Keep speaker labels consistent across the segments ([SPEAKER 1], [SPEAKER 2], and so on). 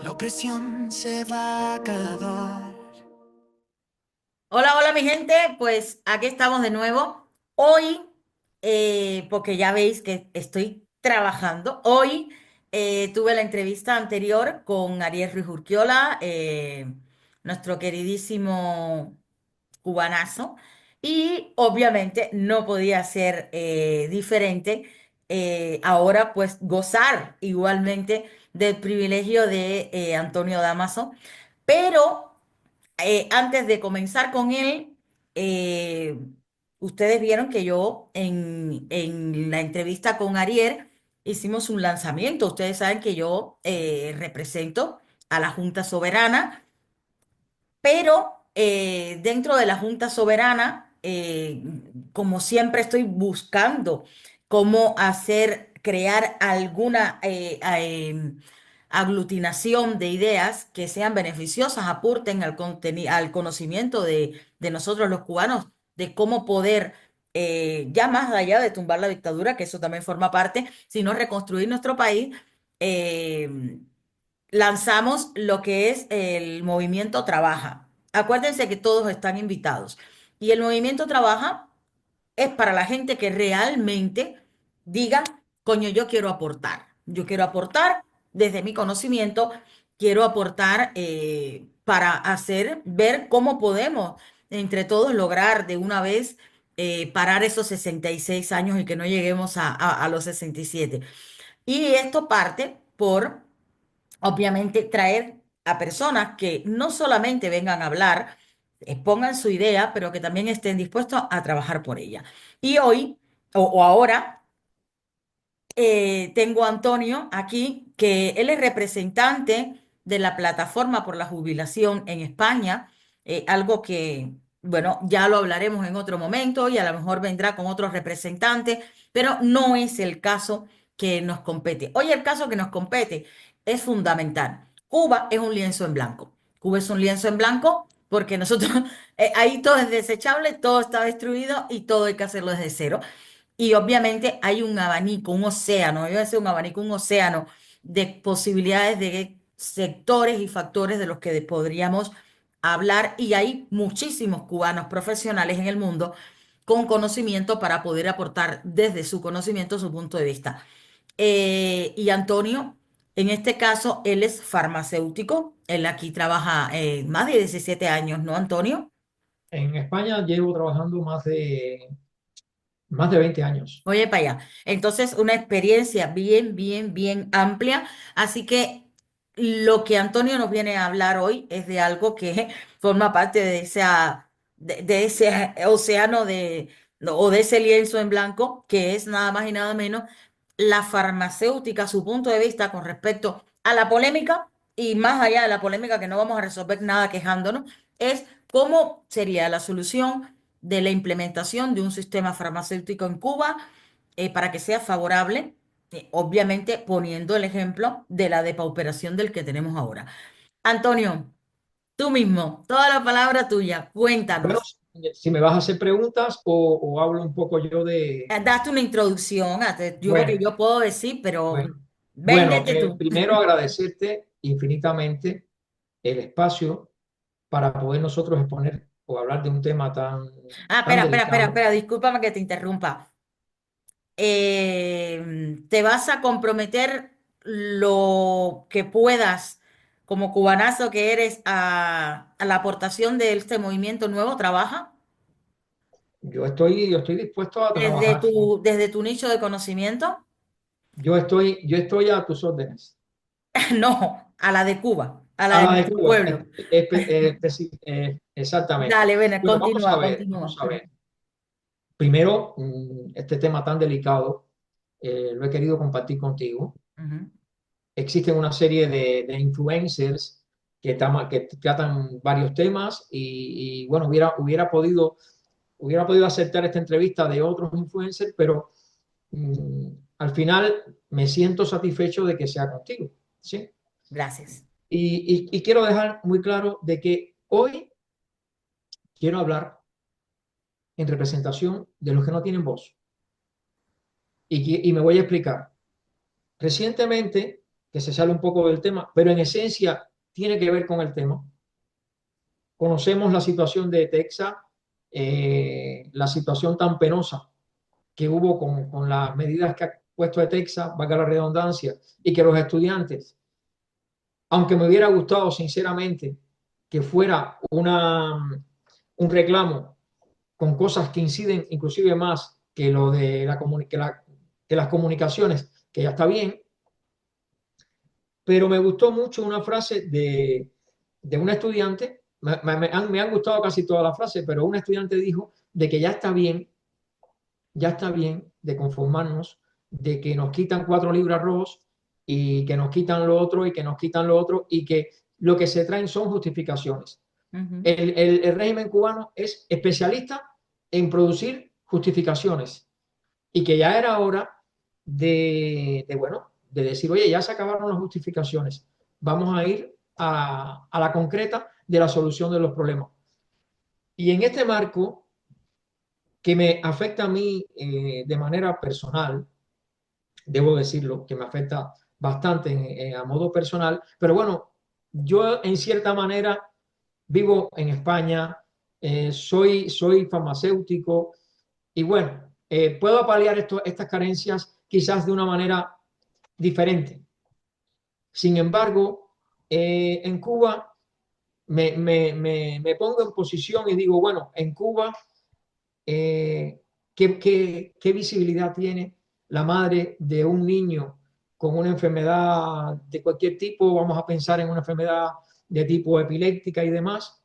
[SPEAKER 1] la opresión se va a acabar.
[SPEAKER 2] Hola, hola mi gente, pues aquí estamos de nuevo. Hoy, porque ya veis que estoy trabajando, hoy tuve la entrevista anterior con Ariel Ruiz Urquiola, nuestro queridísimo cubanazo, y obviamente no podía ser diferente. Ahora pues gozar igualmente del privilegio de Antonio Damaso, pero antes de comenzar con él, eh, ustedes vieron que yo en la entrevista con Ariel hicimos un lanzamiento. Ustedes saben que yo represento a la Junta Soberana, pero dentro de la Junta Soberana, como siempre estoy buscando cómo hacer, crear alguna aglutinación de ideas que sean beneficiosas, aporten al conocimiento de nosotros los cubanos, de cómo poder, ya más allá de tumbar la dictadura, que eso también forma parte, sino reconstruir nuestro país. eh, Lanzamos lo que es el movimiento Trabaja. Acuérdense que todos están invitados. Y el movimiento Trabaja es para la gente que realmente diga, coño, yo quiero aportar. Yo quiero aportar desde mi conocimiento, quiero aportar para hacer, ver cómo podemos entre todos lograr de una vez parar esos 66 años y que no lleguemos a los 67. Y esto parte por obviamente traer a personas que no solamente vengan a hablar, expongan su idea, pero que también estén dispuestos a trabajar por ella. Y hoy, o ahora, tengo a Antonio aquí, que él es representante de la Plataforma por la Jubilación en España, algo que, bueno, ya lo hablaremos en otro momento y a lo mejor vendrá con otros representantes, pero no es el caso que nos compete. Hoy el caso que nos compete es fundamental. Cuba es un lienzo en blanco. Cuba es un lienzo en blanco porque nosotros, ahí todo es desechable, todo está destruido y todo hay que hacerlo desde cero. Y obviamente hay un abanico, un océano, yo voy a decir un abanico, un océano de posibilidades de sectores y factores de los que podríamos hablar. Y hay muchísimos cubanos profesionales en el mundo con conocimiento para poder aportar desde su conocimiento su punto de vista. Y Antonio, en este caso, él es farmacéutico, él aquí trabaja más de 17 años, ¿no, Antonio?
[SPEAKER 3] En España llevo trabajando más de 20 años.
[SPEAKER 2] Oye, para allá. Entonces, una experiencia bien, bien, bien amplia. Así que lo que Antonio nos viene a hablar hoy es de algo que forma parte de ese océano no, o de ese lienzo en blanco, que es nada más y nada menos la farmacéutica, su punto de vista con respecto a la polémica y más allá de la polémica, que no vamos a resolver nada quejándonos, es cómo sería la solución de la implementación de un sistema farmacéutico en Cuba para que sea favorable, obviamente poniendo el ejemplo de la depauperación del que tenemos ahora. Antonio, tú mismo, toda la palabra tuya,
[SPEAKER 3] Bueno,
[SPEAKER 2] cuéntanos.
[SPEAKER 3] si me vas a hacer preguntas o hablo un poco yo de...
[SPEAKER 2] Daste una introducción, yo lo que
[SPEAKER 3] Bueno,
[SPEAKER 2] yo puedo decir, pero
[SPEAKER 3] bueno. Bueno,
[SPEAKER 2] véndete tú.
[SPEAKER 3] primero agradecerte infinitamente el espacio para poder nosotros exponer o hablar de un tema
[SPEAKER 2] Ah,
[SPEAKER 3] tan
[SPEAKER 2] espera, espera, espera,
[SPEAKER 3] delicado.
[SPEAKER 2] espera, discúlpame que te interrumpa. Te vas a comprometer lo que puedas, como cubanazo que eres, a la aportación de este movimiento nuevo, trabaja
[SPEAKER 3] Yo estoy dispuesto a trabajar.
[SPEAKER 2] desde tu nicho de conocimiento.
[SPEAKER 3] Yo estoy a tus órdenes.
[SPEAKER 2] No, a la de Cuba, a la
[SPEAKER 3] A
[SPEAKER 2] de
[SPEAKER 3] la de
[SPEAKER 2] nuestro
[SPEAKER 3] Cuba,
[SPEAKER 2] pueblo.
[SPEAKER 3] exactamente.
[SPEAKER 2] Dale, ven,
[SPEAKER 3] Bueno, vamos a
[SPEAKER 2] continúa,
[SPEAKER 3] ver,
[SPEAKER 2] continúa.
[SPEAKER 3] vamos a ver. Primero, este tema tan delicado, lo he querido compartir contigo.
[SPEAKER 2] Ujú.
[SPEAKER 3] Existen una serie de influencers que tratan varios temas y, bueno, hubiera podido aceptar esta entrevista de otros influencers, pero mm, al final me siento satisfecho de que sea contigo, ¿sí?
[SPEAKER 2] Gracias.
[SPEAKER 3] Y quiero dejar muy claro de que hoy quiero hablar en representación de los que no tienen voz y me voy a explicar. Recientemente que se sale un poco del tema, pero en esencia tiene que ver con el tema. Conocemos la situación de Texas, la situación tan penosa que hubo con las medidas que ha puesto de Texas, valga la redundancia, y que los estudiantes, aunque me hubiera gustado sinceramente que fuera un reclamo con cosas que inciden inclusive más que lo de que las comunicaciones, que ya está bien, pero me gustó mucho una frase de una estudiante, me han gustado casi todas las frases, pero una estudiante dijo de que ya está bien de conformarnos, de que nos quitan 4 libras arroz y que nos quitan lo otro y que nos quitan lo otro y que lo que se traen son justificaciones. El régimen cubano es especialista en producir justificaciones y que ya era hora bueno, de decir, oye, ya se acabaron las justificaciones, vamos a ir a la concreta de la solución de los problemas. Y en este marco, que me afecta a mí de manera personal, debo decirlo, que me afecta bastante a modo personal, pero bueno, yo en cierta manera vivo en España, soy farmacéutico y bueno, puedo paliar estas carencias quizás de una manera diferente. Sin embargo, en Cuba me pongo en posición y digo, bueno, en Cuba, ¿qué visibilidad tiene la madre de un niño con una enfermedad de cualquier tipo? Vamos a pensar en una enfermedad de tipo epiléptica y demás.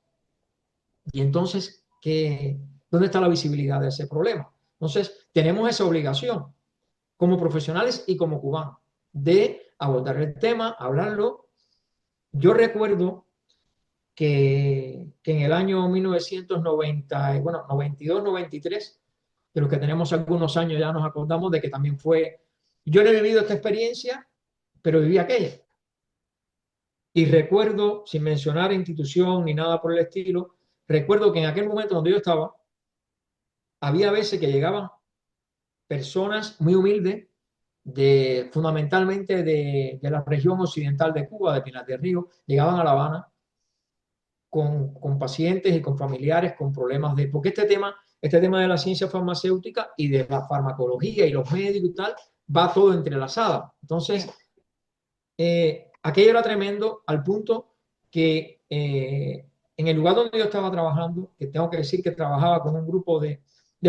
[SPEAKER 3] Y entonces, ¿dónde está la visibilidad de ese problema? Entonces, tenemos esa obligación como profesionales y como cubanos de abordar el tema, hablarlo. Yo recuerdo que en el año 1990, bueno, 92, 93, de los que tenemos algunos años ya nos acordamos de que también fue, yo no he vivido esta experiencia, pero viví aquella. Y recuerdo, sin mencionar institución ni nada por el estilo, recuerdo que en aquel momento donde yo estaba, había veces que llegaban personas muy humildes, fundamentalmente de la región occidental de Cuba, de Pinar del Río, llegaban a La Habana con pacientes y con familiares con problemas porque este tema de la ciencia farmacéutica y de la farmacología y los médicos y tal, va todo entrelazado. Entonces, aquello era tremendo al punto que en el lugar donde yo estaba trabajando, que tengo que decir que trabajaba con un grupo de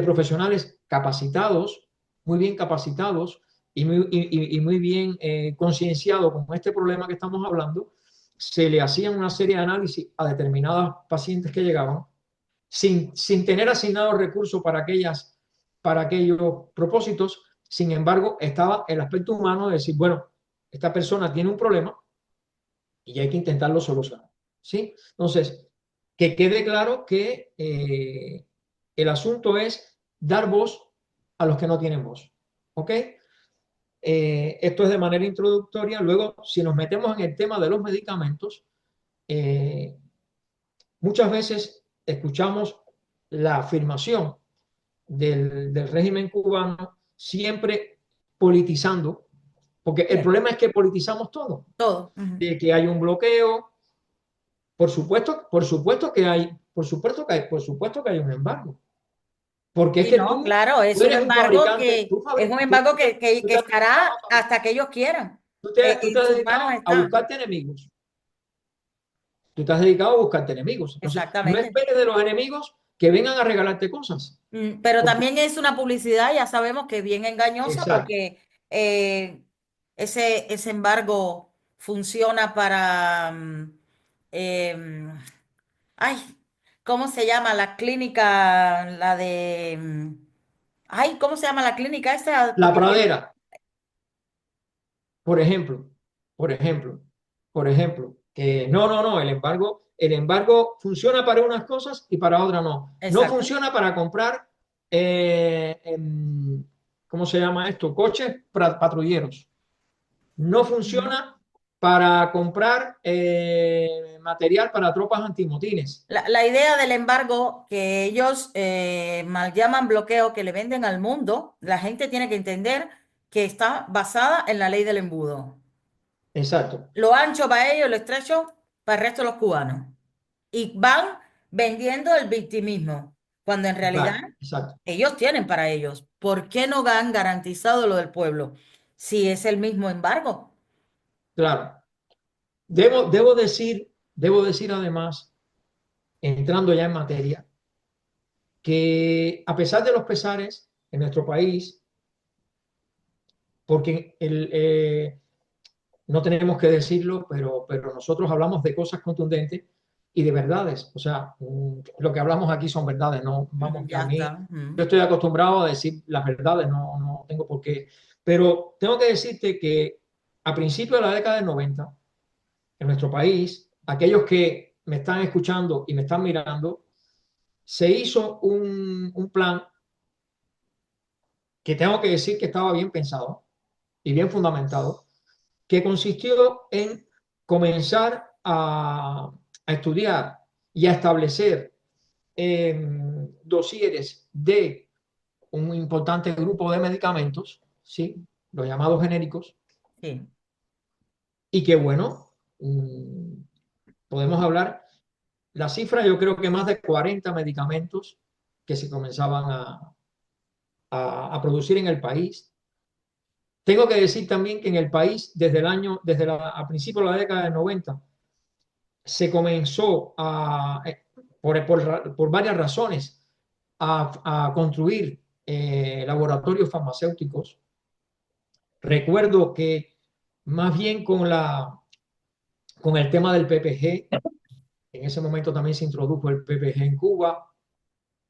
[SPEAKER 3] profesionales capacitados, muy bien capacitados y muy bien concienciados con este problema que estamos hablando, se le hacían una serie de análisis a determinados pacientes que llegaban sin tener asignados recursos para aquellos propósitos. Sin embargo, estaba el aspecto humano de decir, bueno, esta persona tiene un problema y hay que intentarlo solucionar. ¿Sí? Entonces, que quede claro que el asunto es dar voz a los que no tienen voz. ¿Ok? Esto es de manera introductoria. Luego, si nos metemos en el tema de los medicamentos, muchas veces escuchamos la afirmación del régimen cubano siempre politizando, porque el problema es que politizamos todo,
[SPEAKER 2] Todo.
[SPEAKER 3] de que hay un bloqueo, por supuesto que hay, por supuesto que hay un embargo, porque es
[SPEAKER 2] Sí,
[SPEAKER 3] que
[SPEAKER 2] no, claro, es
[SPEAKER 3] tú
[SPEAKER 2] un
[SPEAKER 3] eres un
[SPEAKER 2] embargo
[SPEAKER 3] fabricante,
[SPEAKER 2] que es un embargo que estará hasta que ellos quieran.
[SPEAKER 3] tú te
[SPEAKER 2] En
[SPEAKER 3] has
[SPEAKER 2] sus
[SPEAKER 3] dedicado
[SPEAKER 2] manos
[SPEAKER 3] a
[SPEAKER 2] está.
[SPEAKER 3] buscarte enemigos, tú te has dedicado a buscarte enemigos, entonces no
[SPEAKER 2] Exactamente.
[SPEAKER 3] esperes de los enemigos que vengan a regalarte cosas,
[SPEAKER 2] Pero
[SPEAKER 3] porque,
[SPEAKER 2] también es una publicidad, ya sabemos que bien engañosa
[SPEAKER 3] exacto,
[SPEAKER 2] porque eh, ese embargo funciona para, ay, ¿cómo se llama la clínica? La de, ay, ¿cómo se llama la clínica esa?
[SPEAKER 3] la
[SPEAKER 2] Porque tiene,
[SPEAKER 3] pradera. Por ejemplo, por ejemplo, que no, el embargo funciona para unas cosas y para otras no. No
[SPEAKER 2] exacto.
[SPEAKER 3] funciona para comprar, ¿cómo se llama esto? Coches patrulleros. No
[SPEAKER 2] Ujú.
[SPEAKER 3] funciona para comprar material para tropas antimotines.
[SPEAKER 2] La idea del embargo que ellos mal llaman bloqueo, que le venden al mundo, la gente tiene que entender que está basada en la ley del embudo.
[SPEAKER 3] exacto,
[SPEAKER 2] Lo ancho para ellos, lo estrecho para el resto de los cubanos. Y van vendiendo el victimismo, cuando en realidad
[SPEAKER 3] vale, exacto,
[SPEAKER 2] ellos tienen para ellos. ¿Por qué no han garantizado lo del pueblo? Si es el mismo embargo.
[SPEAKER 3] claro. Debo decir además, entrando ya en materia, que a pesar de los pesares en nuestro país, porque no tenemos que decirlo, pero nosotros hablamos de cosas contundentes y de verdades. O sea, lo que hablamos aquí son verdades, no, vamos, que a
[SPEAKER 2] Ya
[SPEAKER 3] mí,
[SPEAKER 2] está.
[SPEAKER 3] yo estoy acostumbrado a decir las verdades, no tengo por qué. Pero tengo que decirte que a principios de la década del 90, en nuestro país, aquellos que me están escuchando y me están mirando, se hizo un plan que tengo que decir que estaba bien pensado y bien fundamentado, que consistió en comenzar a estudiar y a establecer dosieres de un importante grupo de medicamentos, ¿sí? Los llamados genéricos,
[SPEAKER 2] Sí.
[SPEAKER 3] y que bueno, podemos hablar, la cifra yo creo que más de 40 medicamentos que se comenzaban a producir en el país. Tengo que decir también que en el país, a principios de la década del 90, se comenzó por varias razones a construir laboratorios farmacéuticos. Recuerdo que más bien con el tema del PPG, en ese momento también se introdujo el PPG en Cuba.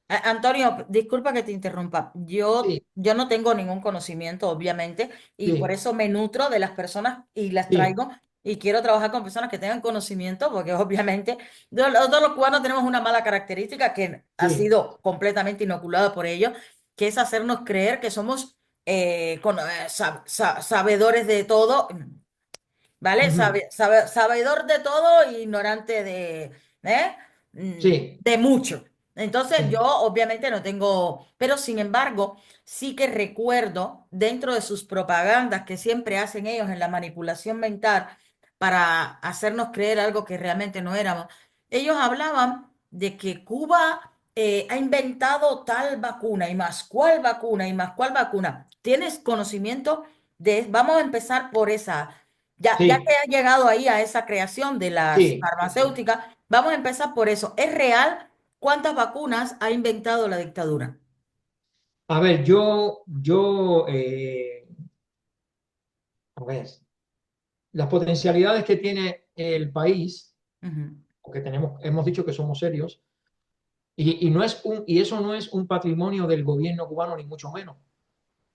[SPEAKER 2] Antonio, disculpa que te interrumpa.
[SPEAKER 3] Sí,
[SPEAKER 2] Yo no tengo ningún conocimiento, obviamente, y por
[SPEAKER 3] sí,
[SPEAKER 2] eso me nutro de las personas y las
[SPEAKER 3] sí,
[SPEAKER 2] traigo y quiero trabajar con personas que tengan conocimiento, porque obviamente todos los cubanos tenemos una mala característica que ha
[SPEAKER 3] sí.
[SPEAKER 2] sido completamente inoculada por ello, que es hacernos creer que somos sabedores de todo. ¿Vale?
[SPEAKER 3] Ujú,
[SPEAKER 2] Sabedor de todo e ignorante ¿eh?
[SPEAKER 3] sí,
[SPEAKER 2] De mucho. Entonces yo
[SPEAKER 3] sí,
[SPEAKER 2] obviamente no tengo, pero sin embargo, sí que recuerdo dentro de sus propagandas que siempre hacen ellos en la manipulación mental para hacernos creer algo que realmente no éramos. Ellos hablaban de que Cuba ha inventado tal vacuna y más cuál vacuna y más cuál vacuna. ¿Tienes conocimiento de? Vamos a empezar por esa. Ya que
[SPEAKER 3] sí,
[SPEAKER 2] has llegado ahí a esa creación de las
[SPEAKER 3] sí, sí.
[SPEAKER 2] farmacéuticas, vamos a empezar por eso. ¿Es real cuántas vacunas ha inventado la dictadura?
[SPEAKER 3] A ver, a ver, las potencialidades que tiene el país,
[SPEAKER 2] Ujú,
[SPEAKER 3] porque hemos dicho que somos serios, y eso no es un patrimonio del gobierno cubano, ni mucho menos.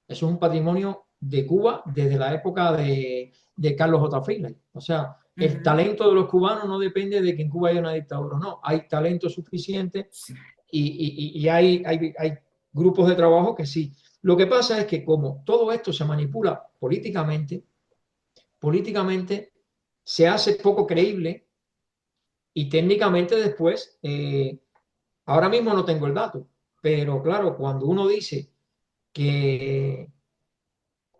[SPEAKER 3] Eso es un patrimonio de Cuba desde la época de Carlos J. Freire. O sea, el
[SPEAKER 2] ujú.
[SPEAKER 3] talento de los cubanos no depende de que en Cuba haya una dictadura o no. Hay talento suficiente
[SPEAKER 2] Sí.
[SPEAKER 3] y hay grupos de trabajo que sí. Lo que pasa es que como todo esto se manipula políticamente se hace poco creíble y técnicamente después, ahora mismo no tengo el dato, pero claro, cuando uno dice que,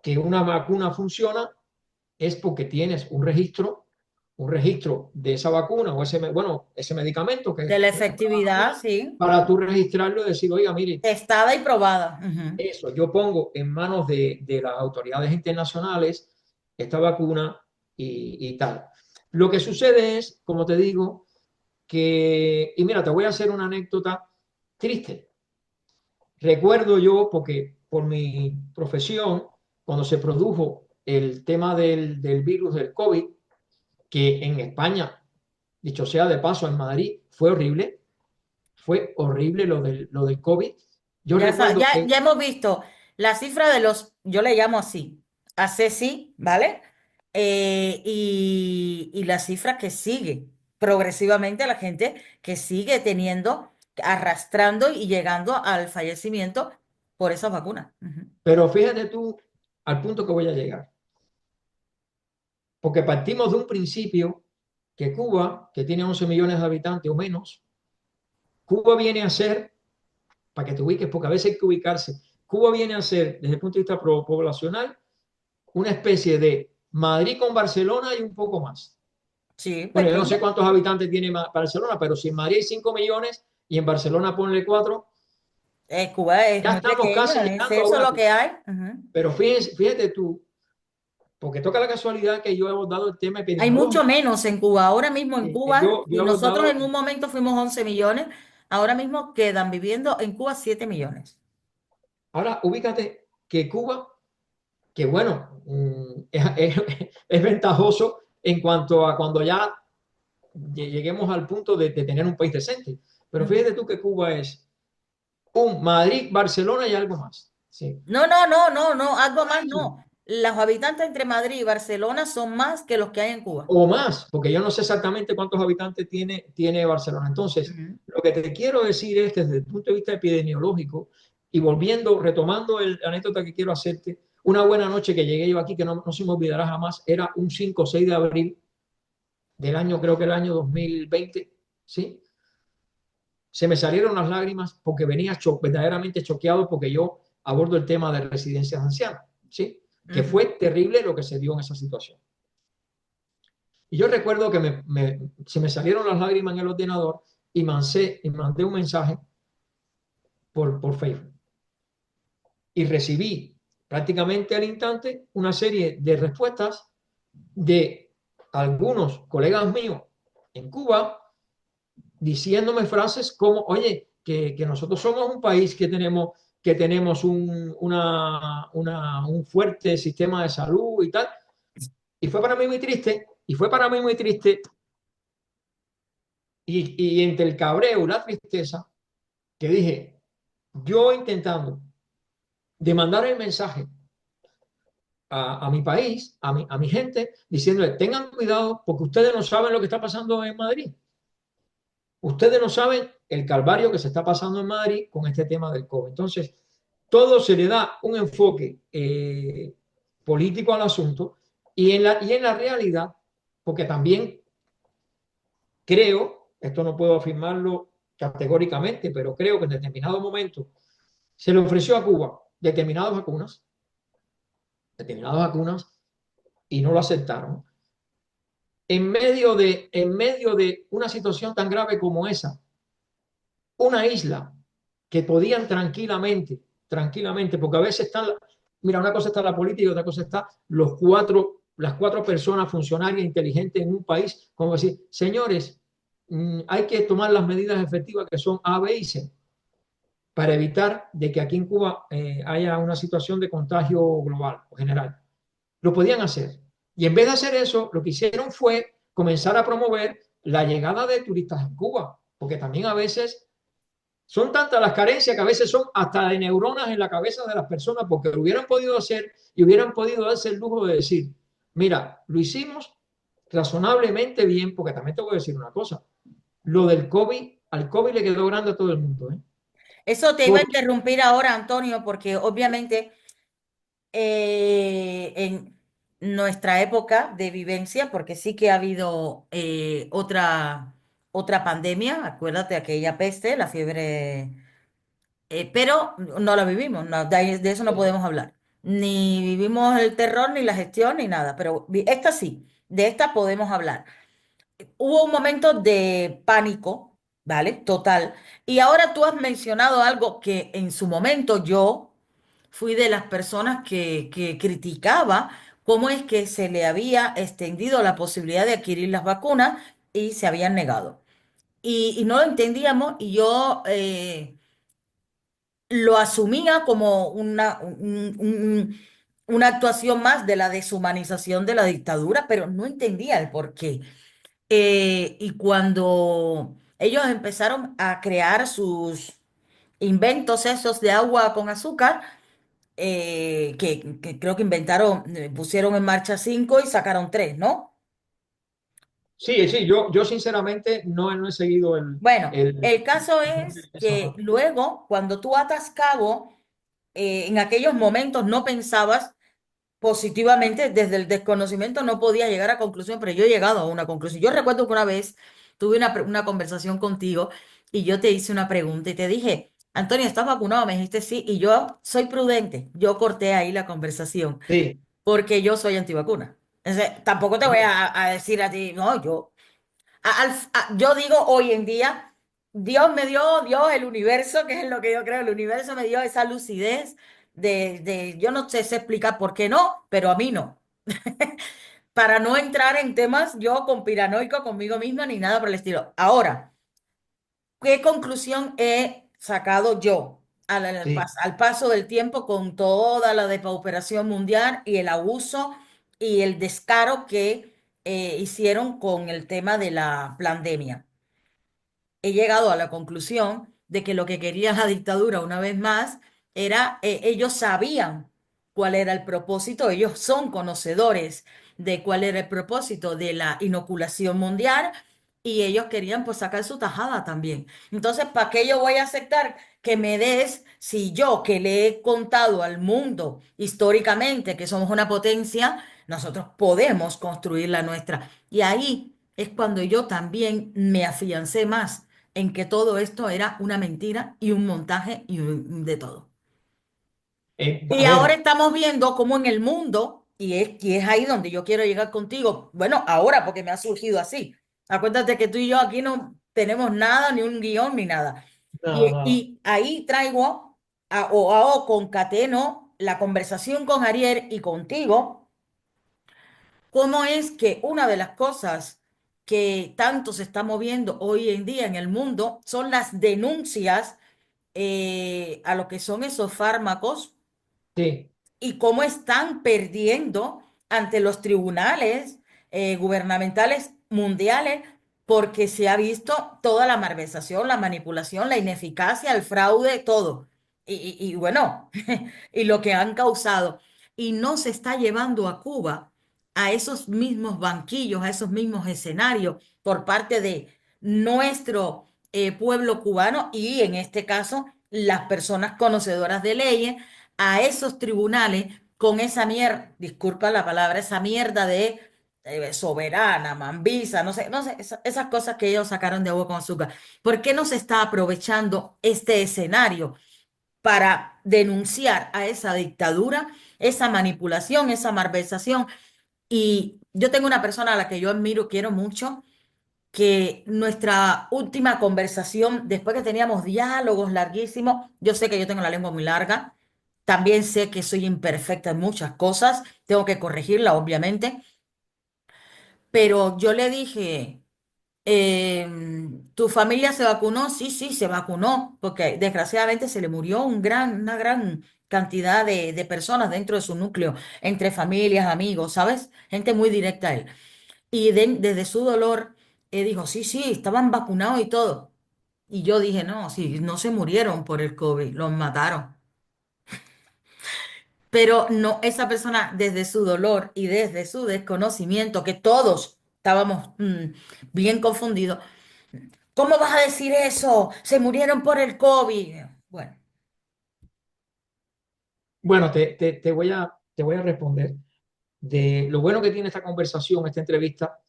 [SPEAKER 3] que una vacuna funciona, es porque tienes un registro de esa vacuna o ese medicamento
[SPEAKER 2] De
[SPEAKER 3] que
[SPEAKER 2] la
[SPEAKER 3] es la
[SPEAKER 2] efectividad,
[SPEAKER 3] vacuna,
[SPEAKER 2] sí.
[SPEAKER 3] para tú registrarlo y decir, oiga, mire,
[SPEAKER 2] Testada y probada. Ujú.
[SPEAKER 3] eso, yo pongo en manos de las autoridades internacionales esta vacuna y tal. Lo que sucede es, como te digo, y mira, te voy a hacer una anécdota triste. Recuerdo yo, porque por mi profesión, cuando se produjo el tema del virus del COVID, que en España, dicho sea de paso, en Madrid, fue horrible lo del COVID. Yo recuerdo
[SPEAKER 2] Ya
[SPEAKER 3] que,
[SPEAKER 2] hemos visto la cifra de los, yo le llamo así, asesí, ¿vale? Y la cifra que sigue progresivamente la gente que sigue teniendo, arrastrando y llegando al fallecimiento por esas vacunas. Ujú,
[SPEAKER 3] pero fíjate tú al punto que voy a llegar, porque partimos de un principio que Cuba, que tiene 11 millones de habitantes o menos, Cuba viene a ser, para que te ubiques, porque a veces hay que ubicarse, Cuba viene a ser, desde el punto de vista poblacional, una especie de Madrid con Barcelona y un poco más.
[SPEAKER 2] Sí,
[SPEAKER 3] Bueno, yo no sé
[SPEAKER 2] pequeño.
[SPEAKER 3] cuántos habitantes tiene Barcelona, pero si en Madrid hay 5 millones y en Barcelona ponle 4,
[SPEAKER 2] Cuba es
[SPEAKER 3] ya
[SPEAKER 2] muy
[SPEAKER 3] estamos
[SPEAKER 2] pequeño,
[SPEAKER 3] casi
[SPEAKER 2] es
[SPEAKER 3] llegando a
[SPEAKER 2] eso
[SPEAKER 3] una
[SPEAKER 2] lo
[SPEAKER 3] cosa.
[SPEAKER 2] que hay. Ujú.
[SPEAKER 3] Pero fíjate tú, porque toca la casualidad que yo he abordado el tema
[SPEAKER 2] Hay mucho
[SPEAKER 3] epidemiológico.
[SPEAKER 2] menos en Cuba. Ahora mismo en Cuba,
[SPEAKER 3] Yo
[SPEAKER 2] y
[SPEAKER 3] he
[SPEAKER 2] nosotros
[SPEAKER 3] abordado,
[SPEAKER 2] en un momento fuimos 11 millones, ahora mismo quedan viviendo en Cuba 7 millones.
[SPEAKER 3] ahora ubícate que Cuba, que bueno, es ventajoso en cuanto a cuando ya lleguemos al punto de tener un país decente. Pero
[SPEAKER 2] Ujú.
[SPEAKER 3] fíjate tú que Cuba es un Madrid, Barcelona y algo más. Sí.
[SPEAKER 2] No, no, no, no, no, algo más no. Los habitantes entre Madrid y Barcelona son más que los que hay en Cuba.
[SPEAKER 3] O más, porque yo no sé exactamente cuántos habitantes tiene Barcelona. Entonces,
[SPEAKER 2] Ujú.
[SPEAKER 3] lo que te quiero decir es que desde el punto de vista epidemiológico, y volviendo, retomando la anécdota que quiero hacerte, una buena noche que llegué yo aquí, que no se me olvidará jamás, era un 5 o 6 de abril del año, creo que el año 2020, ¿sí? Se me salieron las lágrimas porque venía verdaderamente choqueado porque yo abordo el tema de residencias ancianas, ¿sí? Que
[SPEAKER 2] Ujú.
[SPEAKER 3] fue terrible lo que se dio en esa situación. Y yo recuerdo que se me salieron las lágrimas en el ordenador y mandé un mensaje por Facebook. Y recibí prácticamente al instante una serie de respuestas de algunos colegas míos en Cuba diciéndome frases como, oye, que nosotros somos un país que tenemos un fuerte sistema de salud y tal. Y fue para mí muy triste, y fue para mí muy triste, y entre el cabreo y la tristeza, que dije, yo intentando de mandar el mensaje a mi país, a mi gente, diciéndole, tengan cuidado porque ustedes no saben lo que está pasando en Madrid. Ustedes no saben el calvario que se está pasando en Madrid con este tema del COVID. Entonces, todo se le da un enfoque político al asunto y en la realidad, porque también creo, esto no puedo afirmarlo categóricamente, pero creo que en determinado momento se le ofreció a Cuba determinadas vacunas y no lo aceptaron. En medio de una situación tan grave como esa, una isla que podían tranquilamente, porque a veces están, mira, una cosa está la política y otra cosa está las cuatro personas funcionarias inteligentes en un país, como decir, señores, hay que tomar las medidas efectivas que son A, B y C para evitar de que aquí en Cuba haya una situación de contagio global o general. Lo podían hacer. Y en vez de hacer eso, lo que hicieron fue comenzar a promover la llegada de turistas en Cuba, porque también a veces son tantas las carencias que a veces son hasta de neuronas en la cabeza de las personas, porque lo hubieran podido hacer y hubieran podido darse el lujo de decir, mira, lo hicimos razonablemente bien, porque también te voy a decir una cosa, lo del COVID, al COVID le quedó grande a todo el mundo, ¿eh?
[SPEAKER 2] Eso te iba a
[SPEAKER 3] Porque,
[SPEAKER 2] interrumpir ahora, Antonio, porque obviamente en nuestra época de vivencia, porque sí que ha habido otra pandemia, acuérdate aquella peste, la fiebre, pero no la vivimos, de eso no podemos hablar. Ni vivimos el terror, ni la gestión, ni nada, pero esta sí, de esta podemos hablar. Hubo un momento de pánico, ¿vale? Total. Y ahora tú has mencionado algo que en su momento yo fui de las personas que criticaba cómo es que se le había extendido la posibilidad de adquirir las vacunas y se habían negado. Y no lo entendíamos y yo lo asumía como una actuación más de la deshumanización de la dictadura, pero no entendía el porqué. Y cuando ellos empezaron a crear sus inventos esos de agua con azúcar, que creo que inventaron, pusieron en marcha cinco y sacaron tres, ¿no?
[SPEAKER 3] sí, sí, yo sinceramente no he seguido
[SPEAKER 2] Bueno,
[SPEAKER 3] el,
[SPEAKER 2] el caso es
[SPEAKER 3] esa
[SPEAKER 2] que
[SPEAKER 3] parte.
[SPEAKER 2] luego, cuando tú atas cabo, en aquellos momentos no pensabas positivamente, desde el desconocimiento no podía llegar a conclusión, pero yo he llegado a una conclusión. Yo recuerdo que una vez tuve una conversación contigo y yo te hice una pregunta y te dije, Antonio, ¿estás vacunado? Me dijiste sí, y yo soy prudente. Yo corté ahí la conversación
[SPEAKER 3] Sí,
[SPEAKER 2] porque yo soy antivacuna. Entonces, tampoco te voy a decir a ti, no, yo digo hoy en día, Dios, el universo, que es lo que yo creo, el universo me dio esa lucidez yo no sé explicar por qué no, pero a mí no. Para no entrar en temas yo conspiranoico conmigo misma ni nada por el estilo. Ahora, ¿qué conclusión he sacado yo
[SPEAKER 3] Sí.
[SPEAKER 2] al paso del tiempo con toda la depauperación mundial y el abuso y el descaro que hicieron con el tema de la pandemia? He llegado a la conclusión de que lo que quería la dictadura una vez más era, ellos sabían cuál era el propósito, ellos son conocedores de cuál era el propósito de la inoculación mundial y ellos querían pues sacar su tajada también. Entonces, ¿para qué yo voy a aceptar que me des si yo que le he contado al mundo históricamente que somos una potencia, nosotros podemos construir la nuestra? Y ahí es cuando yo también me afiancé más en que todo esto era una mentira y un montaje de todo.
[SPEAKER 3] A
[SPEAKER 2] Y ahora
[SPEAKER 3] ver,
[SPEAKER 2] estamos viendo cómo en el mundo, y es ahí donde yo quiero llegar contigo, bueno, ahora porque me ha surgido así. Acuérdate que tú y yo aquí no tenemos nada, ni un guión, ni nada.
[SPEAKER 3] nada, nada.
[SPEAKER 2] Y ahí traigo o concateno la conversación con Ariel y contigo, cómo es que una de las cosas que tanto se está moviendo hoy en día en el mundo son las denuncias a lo que son esos fármacos
[SPEAKER 3] Sí,
[SPEAKER 2] y cómo están perdiendo ante los tribunales gubernamentales mundiales porque se ha visto toda la malversación, la manipulación, la ineficacia, el fraude, todo. Y bueno, y lo que han causado. Y no se está llevando a Cuba a esos mismos banquillos, a esos mismos escenarios por parte de nuestro pueblo cubano y en este caso las personas conocedoras de leyes a esos tribunales con esa mierda, disculpa la palabra, esa mierda de soberana, mambisa, no sé, esas cosas que ellos sacaron de agua con azúcar. ¿Por qué no se está aprovechando este escenario para denunciar a esa dictadura, esa manipulación, esa malversación? Y yo tengo una persona a la que yo admiro, quiero mucho, que nuestra última conversación, después que teníamos diálogos larguísimos, yo sé que yo tengo la lengua muy larga, también sé que soy imperfecta en muchas cosas, tengo que corregirla, obviamente, pero yo le dije, ¿tu familia se vacunó? Sí, sí, se vacunó, porque desgraciadamente se le murió una gran cantidad de personas dentro de su núcleo, entre familias, amigos, ¿sabes? Gente muy directa a él. Y desde su dolor, dijo, sí, sí, estaban vacunados y todo. Y yo dije, no, sí, no se murieron por el COVID, los mataron. Pero no, esa persona desde su dolor y desde su desconocimiento, que todos estábamos bien confundidos, ¿cómo vas a decir eso? Se murieron por el COVID. Bueno,
[SPEAKER 3] bueno, te voy a responder. De lo bueno que tiene esta conversación, esta entrevista,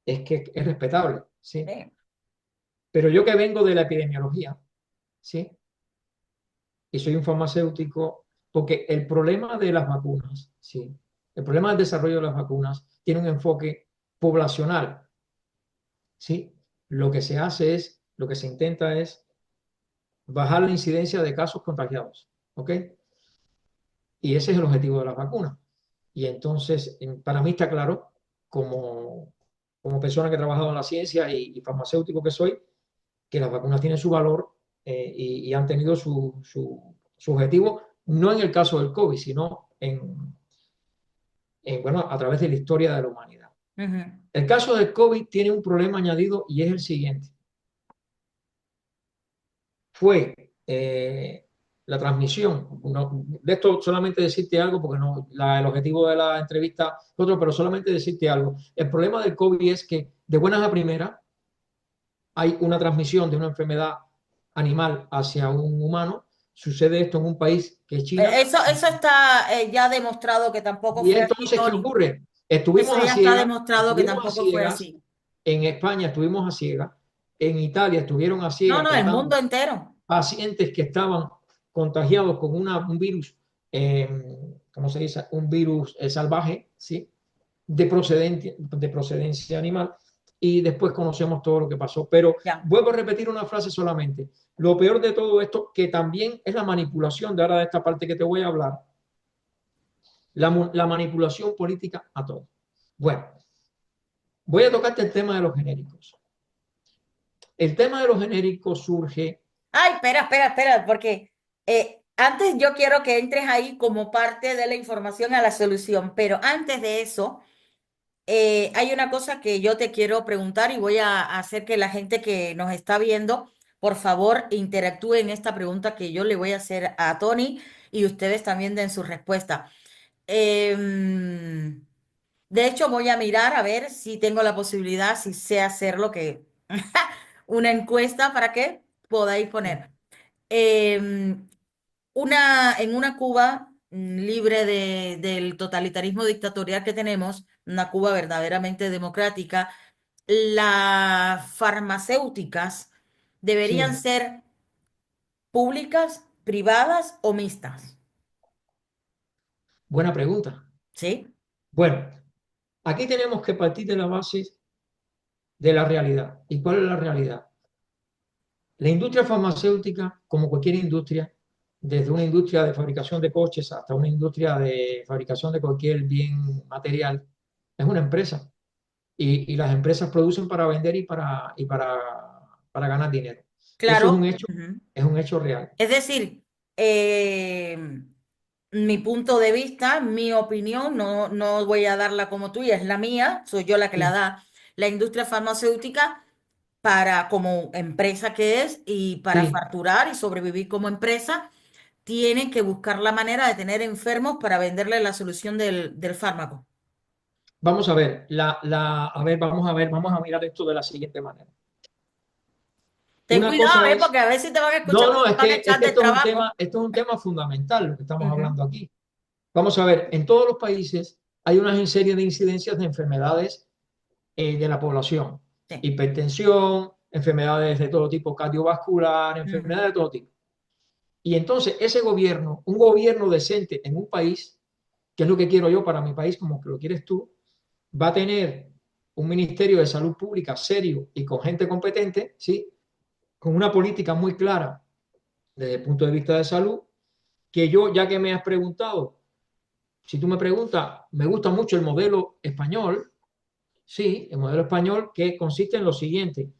[SPEAKER 3] es que es respetable, ¿sí?
[SPEAKER 2] eh,
[SPEAKER 3] Pero yo que vengo de la epidemiología, ¿sí? Y soy un farmacéutico, porque el problema de las vacunas, ¿sí? El problema del desarrollo de las vacunas tiene un enfoque poblacional, ¿sí? Lo que se intenta es bajar la incidencia de casos contagiados, ¿ok? Y ese es el objetivo de las vacunas. Y entonces, para mí está claro, como persona que he trabajado en la ciencia y farmacéutico que soy, que las vacunas tienen su valor y han tenido su objetivo, no en el caso del COVID, sino bueno, a través de la historia de la humanidad.
[SPEAKER 2] ujú.
[SPEAKER 3] El caso del COVID tiene un problema añadido y es el siguiente. Fue la transmisión, de esto solamente decirte algo, porque no, el objetivo de la entrevista es otro, pero solamente decirte algo. El problema del COVID es que de buenas a primeras hay una transmisión de una enfermedad animal hacia un humano. Sucede esto en un país que es China.
[SPEAKER 2] Eso está ya demostrado que tampoco
[SPEAKER 3] Y
[SPEAKER 2] fue así,
[SPEAKER 3] entonces, ¿qué
[SPEAKER 2] Tony.
[SPEAKER 3] ocurre?
[SPEAKER 2] Eso ya está demostrado que
[SPEAKER 3] Estuvimos a
[SPEAKER 2] tampoco fue
[SPEAKER 3] ciegas,
[SPEAKER 2] así.
[SPEAKER 3] en España estuvimos a ciegas, en Italia estuvieron a
[SPEAKER 2] No,
[SPEAKER 3] ciegas
[SPEAKER 2] no, el
[SPEAKER 3] tratando
[SPEAKER 2] mundo entero.
[SPEAKER 3] pacientes que estaban contagiados con un virus, ¿cómo se dice? Un virus salvaje, ¿sí? de procedencia animal, y después conocemos todo lo que pasó. Pero
[SPEAKER 2] Ya.
[SPEAKER 3] vuelvo a repetir una frase solamente. Lo peor de todo esto, que también es la manipulación de ahora de esta parte que te voy a hablar, la manipulación política a todo. Bueno, voy a tocarte el tema de los genéricos. El tema de los genéricos surge,
[SPEAKER 2] Ay, espera, porque antes yo quiero que entres ahí como parte de la información a la solución, pero antes de eso, hay una cosa que yo te quiero preguntar y voy a hacer que la gente que nos está viendo, por favor, interactúe en esta pregunta que yo le voy a hacer a Tony y ustedes también den su respuesta. Em, de hecho, voy a mirar a ver si tengo la posibilidad, si sé hacerlo, que una encuesta para que podáis poner. Em, en una Cuba libre del totalitarismo dictatorial que tenemos, una Cuba verdaderamente democrática, las farmacéuticas deberían
[SPEAKER 3] sí,
[SPEAKER 2] ser públicas, privadas o mixtas,
[SPEAKER 3] buena pregunta.
[SPEAKER 2] ¿sí?
[SPEAKER 3] Bueno, aquí tenemos que partir de la base de la realidad. ¿Y cuál es la realidad? La industria farmacéutica, como cualquier industria, desde una industria de fabricación de coches hasta una industria de fabricación de cualquier bien material, es una empresa. Y las empresas producen para vender para ganar dinero. Eso
[SPEAKER 2] Claro. Ujú.
[SPEAKER 3] es un hecho real.
[SPEAKER 2] Es decir, mi punto de vista, mi opinión, no voy a darla como tuya, es la mía, soy yo la que la
[SPEAKER 3] Sí,
[SPEAKER 2] da. La industria farmacéutica para como empresa que es y para
[SPEAKER 3] sí.
[SPEAKER 2] facturar y sobrevivir como empresa, tiene que buscar la manera de tener enfermos para venderle la solución del fármaco.
[SPEAKER 3] Vamos a ver, vamos a mirar esto de la siguiente manera.
[SPEAKER 2] Ten
[SPEAKER 3] Una
[SPEAKER 2] cuidado,
[SPEAKER 3] cosa es,
[SPEAKER 2] porque a ver si te van a escuchar
[SPEAKER 3] no,
[SPEAKER 2] y
[SPEAKER 3] no,
[SPEAKER 2] te van a
[SPEAKER 3] es
[SPEAKER 2] echar
[SPEAKER 3] que
[SPEAKER 2] del trabajo.
[SPEAKER 3] esto es un tema fundamental lo que estamos
[SPEAKER 2] Ujú.
[SPEAKER 3] hablando aquí. Vamos a ver, en todos los países hay una serie de incidencias de enfermedades de la población.
[SPEAKER 2] Sí.
[SPEAKER 3] Hipertensión, enfermedades de todo tipo, cardiovascular,
[SPEAKER 2] Ujú.
[SPEAKER 3] enfermedades de todo tipo. Y entonces ese gobierno, un gobierno decente en un país, que es lo que quiero yo para mi país como que lo quieres tú, va a tener un ministerio de salud pública serio y con gente competente, ¿sí? Con una política muy clara desde el punto de vista de salud, que yo, ya que me has preguntado, si tú me preguntas, me gusta mucho el modelo español, sí, el modelo español que consiste en lo siguiente,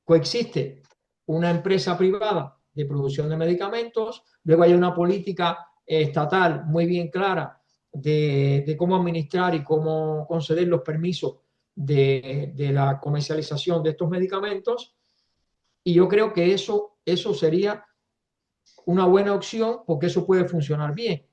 [SPEAKER 3] coexiste una empresa privada de producción de medicamentos, luego hay una política estatal muy bien clara de cómo administrar y cómo conceder los permisos de la comercialización de estos medicamentos, y yo creo que eso sería una buena opción porque eso puede funcionar bien.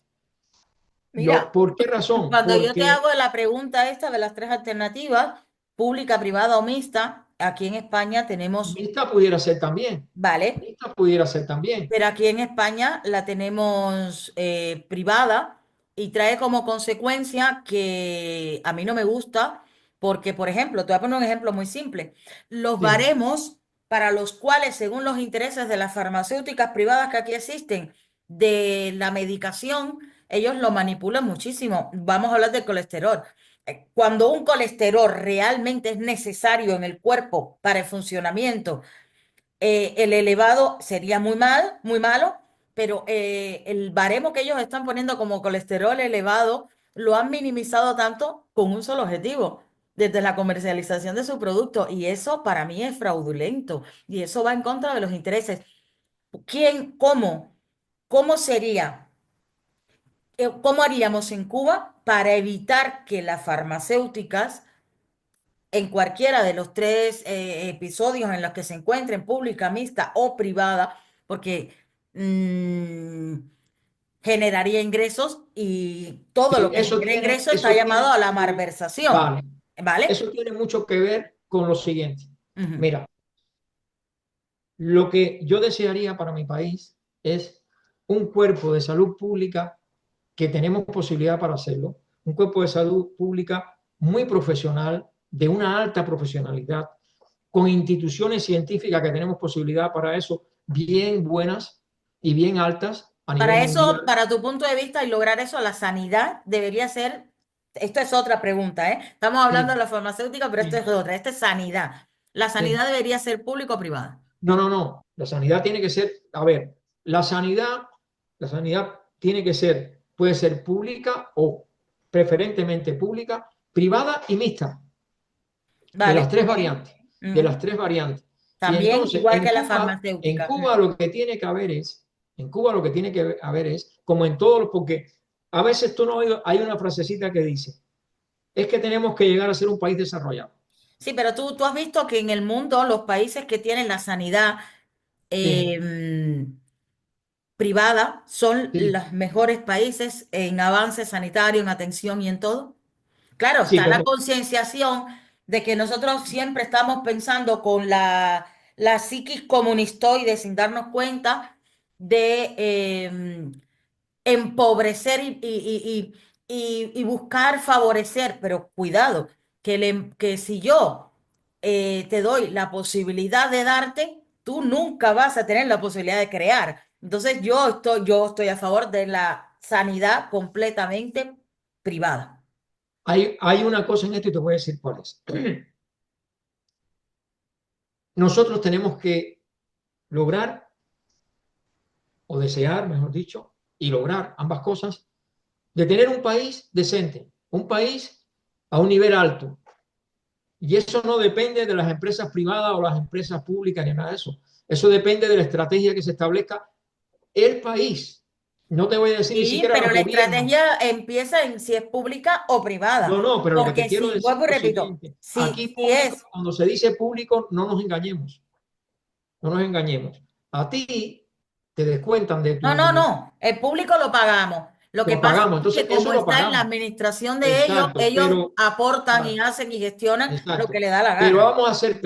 [SPEAKER 2] Mira,
[SPEAKER 3] ¿Por qué razón?
[SPEAKER 2] cuando yo te
[SPEAKER 3] Porque
[SPEAKER 2] hago la pregunta esta de las tres alternativas, pública, privada o mixta, aquí en España tenemos,
[SPEAKER 3] mixta pudiera ser también,
[SPEAKER 2] vale,
[SPEAKER 3] mixta pudiera ser también,
[SPEAKER 2] pero aquí en España la tenemos privada y trae como consecuencia que a mí no me gusta porque, por ejemplo, te voy a poner un ejemplo muy simple. Los
[SPEAKER 3] sí,
[SPEAKER 2] baremos para los cuales, según los intereses de las farmacéuticas privadas que aquí existen, de la medicación, ellos lo manipulan muchísimo. Vamos a hablar del colesterol. Cuando un colesterol realmente es necesario en el cuerpo para el funcionamiento, el elevado sería muy malo, pero el baremo que ellos están poniendo como colesterol elevado lo han minimizado tanto con un solo objetivo, desde la comercialización de su producto, y eso para mí es fraudulento, y eso va en contra de los intereses. ¿Cómo sería, cómo haríamos en Cuba para evitar que las farmacéuticas en cualquiera de los tres episodios en los que se encuentren, pública, mixta o privada, porque mm, generaría ingresos y todo
[SPEAKER 3] sí,
[SPEAKER 2] lo que genera ingresos está
[SPEAKER 3] eso
[SPEAKER 2] llamado
[SPEAKER 3] tiene,
[SPEAKER 2] a la
[SPEAKER 3] sí,
[SPEAKER 2] malversación,
[SPEAKER 3] vale,
[SPEAKER 2] ¿vale?
[SPEAKER 3] eso tiene mucho que ver con lo siguiente.
[SPEAKER 2] Ujú.
[SPEAKER 3] Mira, lo que yo desearía para mi país es un cuerpo de salud pública que tenemos posibilidad para hacerlo, un cuerpo de salud pública muy profesional, de una alta profesionalidad, con instituciones científicas que tenemos posibilidad para eso, bien buenas y bien altas a nivel
[SPEAKER 2] Para eso,
[SPEAKER 3] mundial.
[SPEAKER 2] para tu punto de vista y lograr eso, la sanidad debería ser esto es otra pregunta, ¿eh? Estamos hablando de
[SPEAKER 3] Sí,
[SPEAKER 2] la farmacéutica, pero esto
[SPEAKER 3] sí,
[SPEAKER 2] es otra, esta es sanidad. ¿La
[SPEAKER 3] sí.
[SPEAKER 2] sanidad debería ser pública o privada?
[SPEAKER 3] No, no, no. La sanidad tiene que ser, a ver, la sanidad tiene que ser, puede ser pública o preferentemente pública, privada y mixta, de las
[SPEAKER 2] Vale,
[SPEAKER 3] tres
[SPEAKER 2] ok.
[SPEAKER 3] variantes, de las
[SPEAKER 2] Ujú.
[SPEAKER 3] tres variantes. Y
[SPEAKER 2] También
[SPEAKER 3] entonces,
[SPEAKER 2] igual que la
[SPEAKER 3] En
[SPEAKER 2] farmacéutica.
[SPEAKER 3] Cuba lo que tiene que haber es, en Cuba lo que tiene que haber es, como en todos los, porque a veces tú no has oído, hay una frasecita que dice, es que tenemos que llegar a ser un país desarrollado.
[SPEAKER 2] Sí, pero tú has visto que en el mundo los países que tienen la sanidad
[SPEAKER 3] Sí,
[SPEAKER 2] eh, privada son
[SPEAKER 3] sí,
[SPEAKER 2] los mejores países en avance sanitario, en atención y en todo. Claro,
[SPEAKER 3] sí,
[SPEAKER 2] está la
[SPEAKER 3] pero
[SPEAKER 2] concienciación de que nosotros siempre estamos pensando con la psiquis comunistoide sin darnos cuenta de empobrecer y buscar favorecer, pero cuidado, que si yo te doy la posibilidad de darte, tú nunca vas a tener la posibilidad de crear. Entonces yo estoy a favor de la sanidad completamente privada.
[SPEAKER 3] hay una cosa en esto y te voy a decir cuál es. Nosotros tenemos que lograr, o desear, mejor dicho, y lograr ambas cosas, de tener un país decente, un país a un nivel alto. Y eso no depende de las empresas privadas o las empresas públicas ni nada de eso. Eso depende de la estrategia que se establezca el país. No te voy a decir ni
[SPEAKER 2] Sí,
[SPEAKER 3] siquiera
[SPEAKER 2] pero
[SPEAKER 3] los
[SPEAKER 2] la
[SPEAKER 3] gobiernos.
[SPEAKER 2] estrategia empieza en si es pública o
[SPEAKER 3] No,
[SPEAKER 2] privada.
[SPEAKER 3] no, pero lo que te
[SPEAKER 2] Porque
[SPEAKER 3] quiero
[SPEAKER 2] si,
[SPEAKER 3] decir
[SPEAKER 2] vuelvo y
[SPEAKER 3] es lo
[SPEAKER 2] repito,
[SPEAKER 3] siguiente.
[SPEAKER 2] si,
[SPEAKER 3] Aquí
[SPEAKER 2] si
[SPEAKER 3] público,
[SPEAKER 2] es,
[SPEAKER 3] cuando se dice público, no nos engañemos. No nos engañemos. A ti te descuentan de
[SPEAKER 2] no, no,
[SPEAKER 3] tu...
[SPEAKER 2] no, el público lo pagamos. Lo que
[SPEAKER 3] Lo
[SPEAKER 2] pasa
[SPEAKER 3] pagamos.
[SPEAKER 2] es que
[SPEAKER 3] Entonces, eso
[SPEAKER 2] como
[SPEAKER 3] lo
[SPEAKER 2] está en la
[SPEAKER 3] pagamos.
[SPEAKER 2] administración de ellos,
[SPEAKER 3] Exacto,
[SPEAKER 2] ellos aportan y
[SPEAKER 3] claro,
[SPEAKER 2] hacen y gestionan lo que
[SPEAKER 3] exacto.
[SPEAKER 2] les da la
[SPEAKER 3] Pero
[SPEAKER 2] gana.
[SPEAKER 3] vamos a ser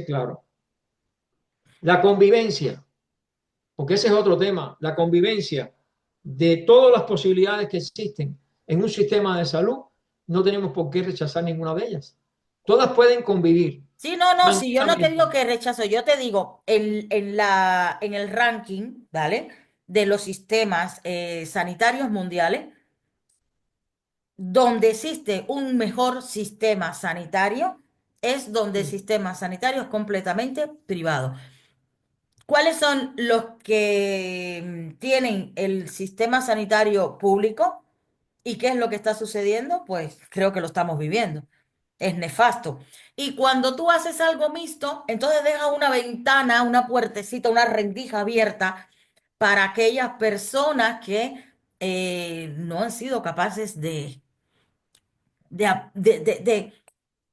[SPEAKER 3] claros. La convivencia, porque ese es otro tema, la convivencia de todas las posibilidades que existen en un sistema de salud, no tenemos por qué rechazar ninguna de ellas. Todas pueden convivir
[SPEAKER 2] Sí, no, no, si yo no te digo
[SPEAKER 3] tranquilamente.
[SPEAKER 2] que rechazo, yo te digo, en el ranking, ¿vale? De los sistemas sanitarios mundiales, donde existe un mejor sistema sanitario, es donde el
[SPEAKER 3] Sí,
[SPEAKER 2] sistema sanitario es completamente privado. ¿Cuáles son los que tienen el sistema sanitario público? ¿Y qué es lo que está sucediendo? Pues creo que lo estamos viviendo. Es nefasto. Y cuando tú haces algo mixto, entonces deja una ventana, una puertecita, una rendija abierta para aquellas personas que no han sido capaces de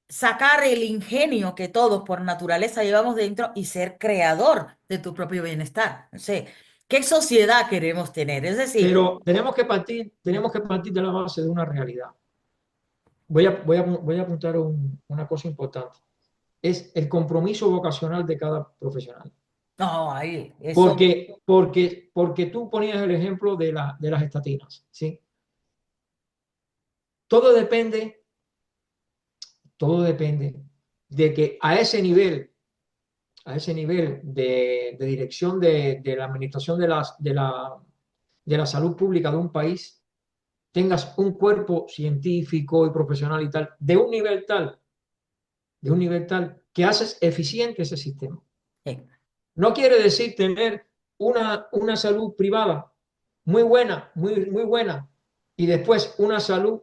[SPEAKER 2] sacar el ingenio que todos por naturaleza llevamos dentro y ser creador de tu propio bienestar. No sé, ¿qué sociedad queremos tener? Es decir,
[SPEAKER 3] pero tenemos que partir de la base de una realidad. Voy a apuntar una cosa importante. Es el compromiso vocacional de cada profesional.
[SPEAKER 2] no, ahí, eso,
[SPEAKER 3] Porque tú ponías el ejemplo de las estatinas, ¿sí? Todo depende, todo depende de que a ese nivel de dirección de la administración de la salud pública de un país, tengas un cuerpo científico y profesional y tal, de un nivel tal, que haces eficiente ese sistema.
[SPEAKER 2] sí.
[SPEAKER 3] No quiere decir tener una salud privada muy buena, muy buena, y después una salud,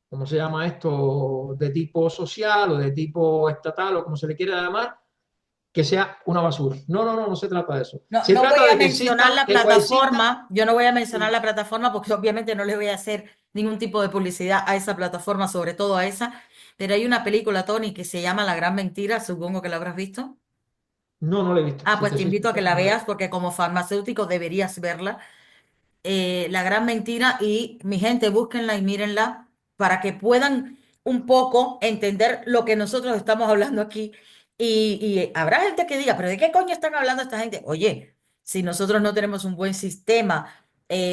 [SPEAKER 3] ¿cómo se llama esto? De tipo social o de tipo estatal o como se le quiera llamar, que sea una basura. No, no, no, no se trata de eso.
[SPEAKER 2] No,
[SPEAKER 3] Se
[SPEAKER 2] no voy
[SPEAKER 3] trata
[SPEAKER 2] a
[SPEAKER 3] de que
[SPEAKER 2] mencionar
[SPEAKER 3] exista,
[SPEAKER 2] la
[SPEAKER 3] que coexista.
[SPEAKER 2] plataforma, yo no voy a mencionar la plataforma porque obviamente no le voy a hacer ningún tipo de publicidad a esa plataforma, sobre todo a esa, pero hay una película, Tony, que se llama La Gran Mentira, supongo que la habrás visto.
[SPEAKER 3] No, no lo he visto.
[SPEAKER 2] Ah,
[SPEAKER 3] Si
[SPEAKER 2] pues
[SPEAKER 3] te
[SPEAKER 2] te
[SPEAKER 3] soy
[SPEAKER 2] invito a que
[SPEAKER 3] sincero,
[SPEAKER 2] la
[SPEAKER 3] no lo he
[SPEAKER 2] veas
[SPEAKER 3] visto.
[SPEAKER 2] porque como farmacéutico deberías verla. La Gran Mentira y mi gente, búsquenla y mírenla para que puedan un poco entender lo que nosotros estamos hablando aquí. Y habrá gente que diga, pero ¿de qué coño están hablando esta gente? Oye, si nosotros no tenemos un buen sistema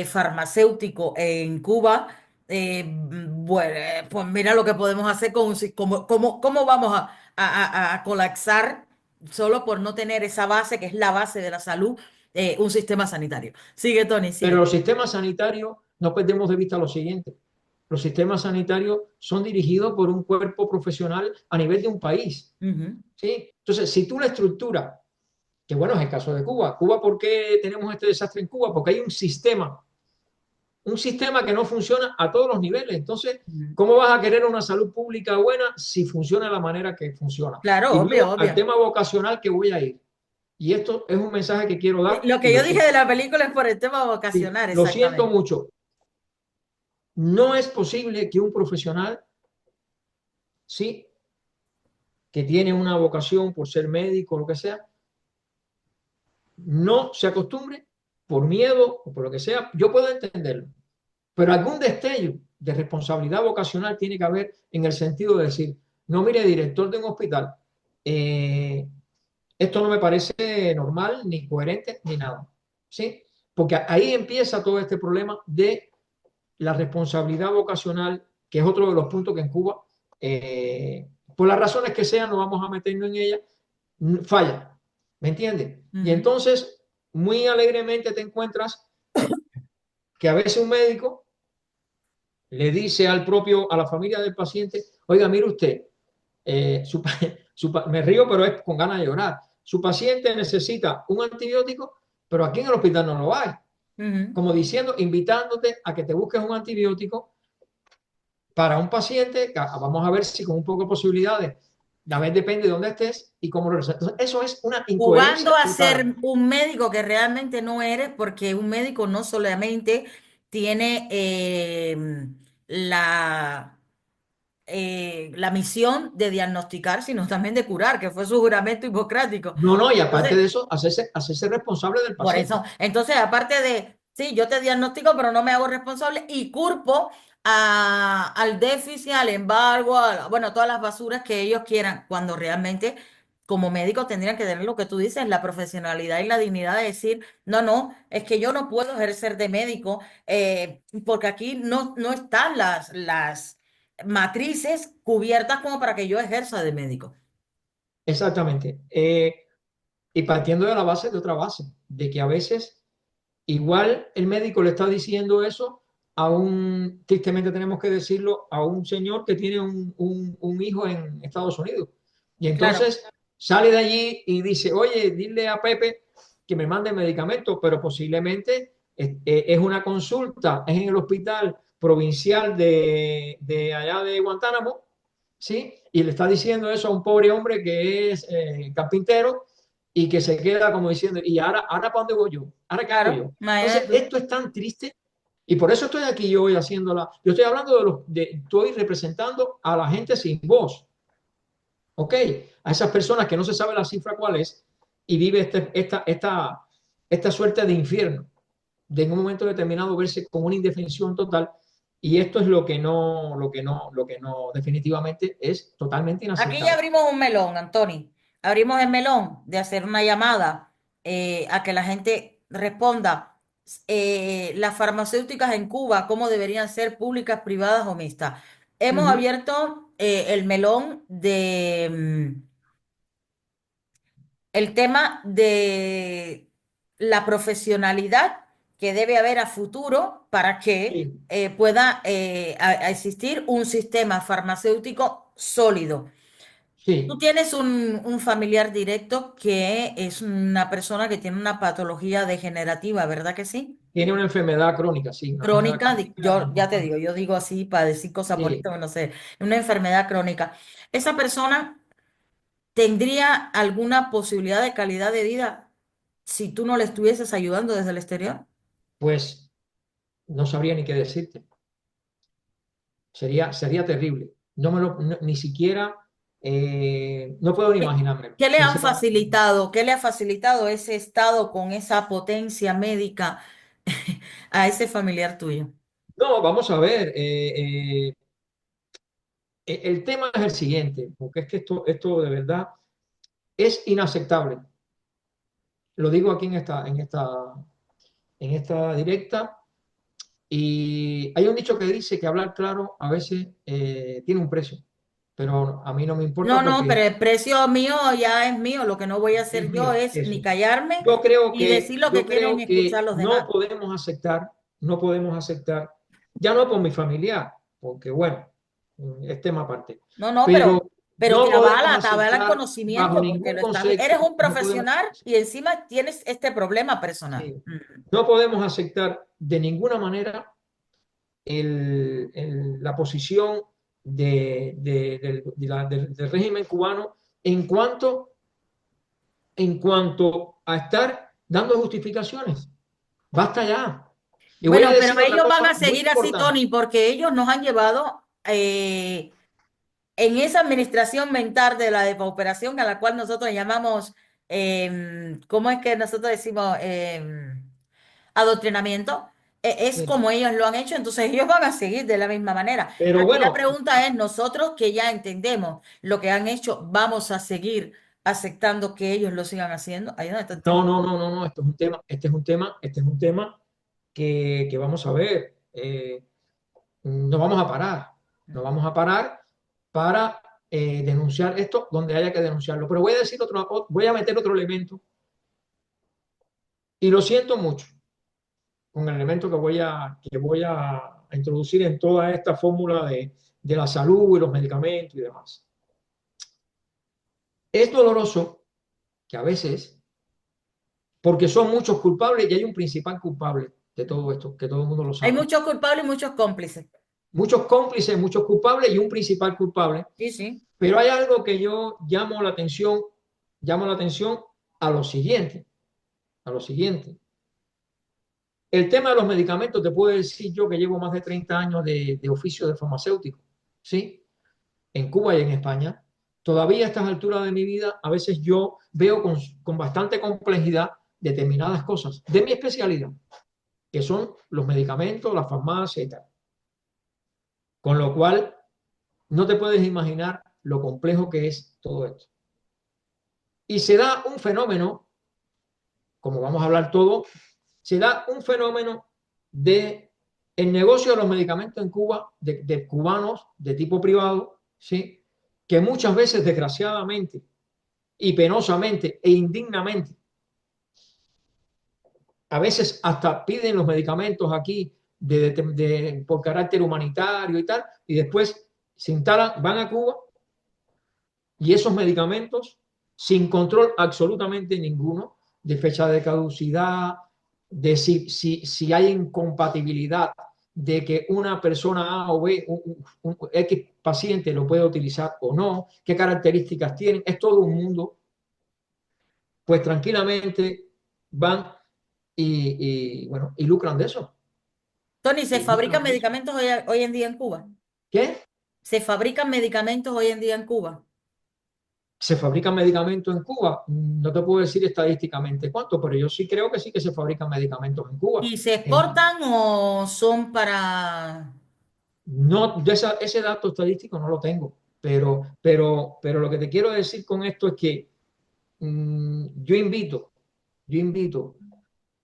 [SPEAKER 2] farmacéutico en Cuba, bueno, pues mira lo que podemos hacer con cómo vamos a colapsar solo por no tener esa base que es la base de la salud, un sistema sanitario. Sigue, Tony,
[SPEAKER 3] Pero
[SPEAKER 2] sigue.
[SPEAKER 3] los sistemas sanitarios no perdemos de vista lo siguiente. Los sistemas sanitarios son dirigidos por un cuerpo profesional a nivel de un país. ¿Sí? Entonces, si tú la estructuras, que bueno, es el caso de Cuba. Cuba, ¿por qué tenemos este desastre en Cuba? Porque hay un sistema que no funciona a todos los niveles. Entonces, ¿cómo vas a querer una salud pública buena si funciona de la manera que funciona?
[SPEAKER 2] Claro,
[SPEAKER 3] Y
[SPEAKER 2] obvio,
[SPEAKER 3] luego, al
[SPEAKER 2] obvio.
[SPEAKER 3] tema vocacional que voy a ir. Y esto es un mensaje que quiero dar.
[SPEAKER 2] Lo que yo dije de la película es por el tema
[SPEAKER 3] Sí,
[SPEAKER 2] vocacional,
[SPEAKER 3] lo siento
[SPEAKER 2] exactamente.
[SPEAKER 3] mucho. No es posible que un profesional, sí, que tiene una vocación por ser médico o lo que sea, no se acostumbre por miedo o por lo que sea. Yo puedo entenderlo, pero algún destello de responsabilidad vocacional tiene que haber en el sentido de decir, no, mire, director de un hospital, esto no me parece normal, ni coherente, ni nada. ¿Sí? Porque ahí empieza todo este problema de la responsabilidad vocacional, que es otro de los puntos que en Cuba, por las razones que sean, no vamos a meternos en ella, falla. ¿Me entiendes? Y entonces, muy alegremente te encuentras que a veces un médico le dice a la familia del paciente, oiga, mire usted, me río, pero es con ganas de llorar. Su paciente necesita un antibiótico, pero aquí en el hospital no lo hay. Como diciendo, invitándote a que te busques un antibiótico para un paciente, vamos a ver si con un poco de posibilidades, a ver, depende de dónde estés y cómo lo resuelves. Entonces, eso es una
[SPEAKER 2] Jugando
[SPEAKER 3] incoherencia
[SPEAKER 2] a
[SPEAKER 3] total.
[SPEAKER 2] ser un médico que realmente no eres, porque un médico no solamente tiene la misión de diagnosticar, sino también de curar, que fue su juramento hipocrático.
[SPEAKER 3] No, no, y aparte
[SPEAKER 2] Entonces,
[SPEAKER 3] de eso, hacerse responsable del
[SPEAKER 2] por eso,
[SPEAKER 3] paciente.
[SPEAKER 2] entonces, aparte de, sí, yo te diagnostico, pero no me hago responsable y culpo al déficit, al embargo, bueno, todas las basuras que ellos quieran, cuando realmente como médicos tendrían que tener lo que tú dices, la profesionalidad y la dignidad de decir, no, no, es que yo no puedo ejercer de médico porque aquí no están las matrices cubiertas como para que yo ejerza de médico.
[SPEAKER 3] Exactamente. Y partiendo de la base, de otra base, de que a veces igual el médico le está diciendo eso tristemente tenemos que decirlo, a un señor que tiene un hijo en Estados Unidos. Y
[SPEAKER 2] Claro.
[SPEAKER 3] entonces sale de allí y dice, oye, dile a Pepe que me mande medicamentos, pero posiblemente es una consulta, es en el hospital provincial de allá de Guantánamo, ¿sí? Y le está diciendo eso a un pobre hombre que es carpintero y que se queda como diciendo, ¿y ahora para dónde voy yo? ¿Ahora qué hago
[SPEAKER 2] Claro,
[SPEAKER 3] yo?
[SPEAKER 2] imagínate
[SPEAKER 3] Entonces,
[SPEAKER 2] tú.
[SPEAKER 3] esto es tan triste y por eso estoy aquí yo hoy haciéndola. Yo estoy hablando estoy representando a la gente sin voz, ¿ok? A esas personas que no se sabe la cifra cuál es y vive esta suerte de infierno, de en un momento determinado verse con una indefensión total. Y esto es lo que no, definitivamente es totalmente
[SPEAKER 2] Aquí ya
[SPEAKER 3] inaceptable.
[SPEAKER 2] abrimos un melón, Antoni. Abrimos el melón de hacer una llamada a que la gente responda. Las farmacéuticas en Cuba, ¿cómo deberían ser públicas, privadas o mixtas?
[SPEAKER 3] Uh
[SPEAKER 2] Hemos
[SPEAKER 3] -huh.
[SPEAKER 2] abierto el melón de el tema de la profesionalidad que debe haber a futuro para que
[SPEAKER 3] Sí,
[SPEAKER 2] pueda a existir un sistema farmacéutico sólido. Tú
[SPEAKER 3] sí.
[SPEAKER 2] tienes un familiar directo que es una persona que tiene una patología degenerativa, ¿verdad que sí?
[SPEAKER 3] Tiene una enfermedad crónica, sí, una enfermedad
[SPEAKER 2] Crónica,
[SPEAKER 3] crónica
[SPEAKER 2] yo ya te
[SPEAKER 3] importante.
[SPEAKER 2] digo, yo digo así para decir cosas
[SPEAKER 3] Sí,
[SPEAKER 2] bonitas, no sé, una enfermedad crónica. ¿Esa persona tendría alguna posibilidad de calidad de vida si tú no le estuvieses ayudando desde el exterior?
[SPEAKER 3] pues no sabría ni qué decirte. Sería terrible. Ni siquiera, no puedo ni
[SPEAKER 2] ¿Qué,
[SPEAKER 3] imaginármelo,
[SPEAKER 2] qué le han
[SPEAKER 3] sinceramente.
[SPEAKER 2] facilitado? ¿Qué le ha facilitado ese estado con esa potencia médica a ese familiar tuyo?
[SPEAKER 3] No, vamos a ver. El tema es el siguiente, porque es que esto de verdad es inaceptable. Lo digo aquí en esta directa. Y hay un dicho que dice que hablar claro a veces tiene un precio, pero a mí no me
[SPEAKER 2] No,
[SPEAKER 3] importa
[SPEAKER 2] no, pero
[SPEAKER 3] porque
[SPEAKER 2] el precio mío ya es mío. Lo que no voy a
[SPEAKER 3] es
[SPEAKER 2] hacer yo
[SPEAKER 3] mío
[SPEAKER 2] es
[SPEAKER 3] eso.
[SPEAKER 2] ni callarme
[SPEAKER 3] Yo creo
[SPEAKER 2] y decir
[SPEAKER 3] que,
[SPEAKER 2] lo que
[SPEAKER 3] yo
[SPEAKER 2] quieren
[SPEAKER 3] creo
[SPEAKER 2] escuchar
[SPEAKER 3] que
[SPEAKER 2] los
[SPEAKER 3] no
[SPEAKER 2] demás.
[SPEAKER 3] podemos aceptar no podemos aceptar, ya no con mi familiar, porque bueno, es tema aparte,
[SPEAKER 2] No, no,
[SPEAKER 3] pero
[SPEAKER 2] pero
[SPEAKER 3] no podemos
[SPEAKER 2] te avala el
[SPEAKER 3] aceptar bajo
[SPEAKER 2] conocimiento porque
[SPEAKER 3] ningún
[SPEAKER 2] lo estás, eres
[SPEAKER 3] concepto,
[SPEAKER 2] un
[SPEAKER 3] no podemos,
[SPEAKER 2] profesional y encima tienes este problema personal.
[SPEAKER 3] sí, no podemos aceptar de ninguna manera la posición del régimen cubano en cuanto a estar dando justificaciones. Basta ya. Y voy a
[SPEAKER 2] Bueno, pero
[SPEAKER 3] decir otra
[SPEAKER 2] ellos van
[SPEAKER 3] cosa
[SPEAKER 2] a
[SPEAKER 3] muy
[SPEAKER 2] seguir así,
[SPEAKER 3] importante.
[SPEAKER 2] Tony, porque ellos nos han llevado en esa administración mental de la depauperación a la cual nosotros llamamos, ¿cómo es que nosotros decimos? Adoctrinamiento. Es
[SPEAKER 3] Sí.
[SPEAKER 2] como ellos lo han hecho, entonces ellos van a seguir de la misma manera.
[SPEAKER 3] Pero
[SPEAKER 2] Aquí la
[SPEAKER 3] bueno,
[SPEAKER 2] pregunta es, nosotros que ya entendemos lo que han hecho, ¿vamos a seguir aceptando que ellos lo sigan haciendo? Ahí es donde está el tema.
[SPEAKER 3] no, esto es un tema, este es un tema que vamos a ver. No vamos a parar, no vamos a parar para denunciar esto donde haya que denunciarlo. Pero voy a decir voy a meter otro elemento y lo siento mucho con el elemento que voy a introducir en toda esta fórmula de la salud y los medicamentos y demás. Es doloroso que a veces, porque son muchos culpables y hay un principal culpable de todo esto, que todo el mundo lo
[SPEAKER 2] Hay
[SPEAKER 3] sabe.
[SPEAKER 2] muchos culpables y muchos cómplices.
[SPEAKER 3] Muchos cómplices, muchos culpables y un principal culpable.
[SPEAKER 2] Sí, sí.
[SPEAKER 3] Pero hay algo que yo llamo la atención a lo siguiente, a lo siguiente. El tema de los medicamentos, te puedo decir yo que llevo más de 30 años de oficio de farmacéutico, ¿sí? En Cuba y en España. Todavía a estas alturas de mi vida, a veces yo veo con bastante complejidad determinadas cosas de mi especialidad, que son los medicamentos, la farmacia y tal. Con lo cual, no te puedes imaginar lo complejo que es todo esto. Y se da un fenómeno, como vamos a hablar todo, se da un fenómeno de el negocio de los medicamentos en Cuba, de cubanos de tipo privado, ¿sí? Que muchas veces, desgraciadamente y penosamente e indignamente, a veces hasta piden los medicamentos aquí por carácter humanitario y tal, y después se instalan, van a Cuba y esos medicamentos, sin control absolutamente ninguno, de fecha de caducidad, de si hay incompatibilidad, de que una persona A o B, un X paciente lo puede utilizar o no, qué características tienen, es todo un mundo, pues tranquilamente van bueno, y lucran de eso.
[SPEAKER 2] Tony, ¿se
[SPEAKER 3] Y
[SPEAKER 2] fabrican
[SPEAKER 3] lucran de eso.
[SPEAKER 2] medicamentos hoy en día en Cuba?
[SPEAKER 3] ¿Qué?
[SPEAKER 2] ¿Se fabrican medicamentos hoy en día en Cuba?
[SPEAKER 3] ¿Se fabrican medicamentos en Cuba? No te puedo decir estadísticamente cuánto, pero yo sí creo que sí que se fabrican medicamentos en Cuba.
[SPEAKER 2] ¿Y se exportan o son para...
[SPEAKER 3] No, ese dato estadístico no lo tengo, pero lo que te quiero decir con esto es que yo invito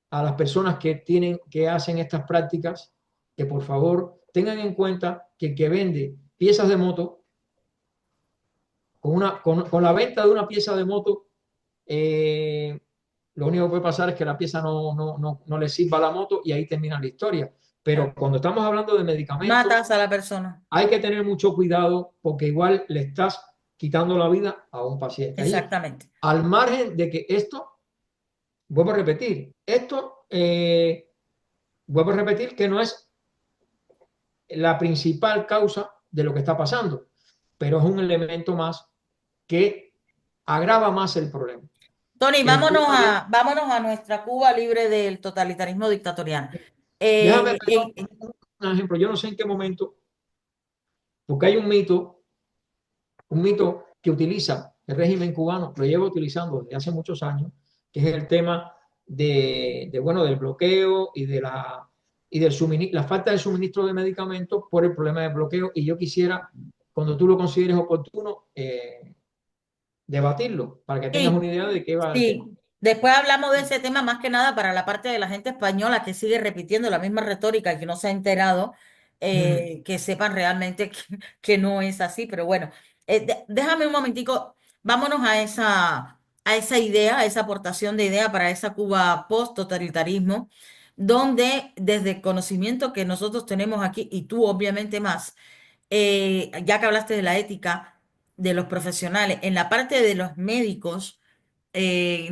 [SPEAKER 3] a las personas que hacen estas prácticas que por favor tengan en cuenta que el que vende piezas de moto, con la venta de una pieza de moto, eh, lo único que puede pasar es que la pieza no le sirva a la moto y ahí termina la historia. Pero cuando estamos hablando de medicamentos,
[SPEAKER 2] Matas a la persona?
[SPEAKER 3] hay que tener mucho cuidado porque igual le estás quitando la vida a un paciente allí.
[SPEAKER 2] Exactamente.
[SPEAKER 3] Al margen de que esto, vuelvo a repetir, vuelvo a repetir que no es la principal causa de lo que está pasando, pero es un elemento más que agrava más el problema.
[SPEAKER 2] Tony,
[SPEAKER 3] En Cuba,
[SPEAKER 2] vámonos a nuestra Cuba libre del totalitarismo dictatorial.
[SPEAKER 3] déjame
[SPEAKER 2] Eh,
[SPEAKER 3] pegar
[SPEAKER 2] en-
[SPEAKER 3] un ejemplo, yo no sé en qué momento, porque hay un mito que utiliza el régimen cubano, lo lleva utilizando desde hace muchos años, que es el tema bueno, del bloqueo y la falta de suministro de medicamentos por el problema del bloqueo. Y yo quisiera, cuando tú lo consideres oportuno, debatirlo para que tengas
[SPEAKER 2] sí,
[SPEAKER 3] una idea de qué va el tema.
[SPEAKER 2] sí. Después hablamos de ese tema más que nada para la parte de la gente española que sigue repitiendo la misma retórica y que no se ha enterado,
[SPEAKER 3] Mm.
[SPEAKER 2] que sepan realmente que no es así. Pero bueno, déjame un momentico, vámonos a esa idea, a esa aportación de idea para esa Cuba post-totalitarismo. donde desde el conocimiento que nosotros tenemos aquí, y tú obviamente más, ya que hablaste de la ética de los profesionales, en la parte de los médicos,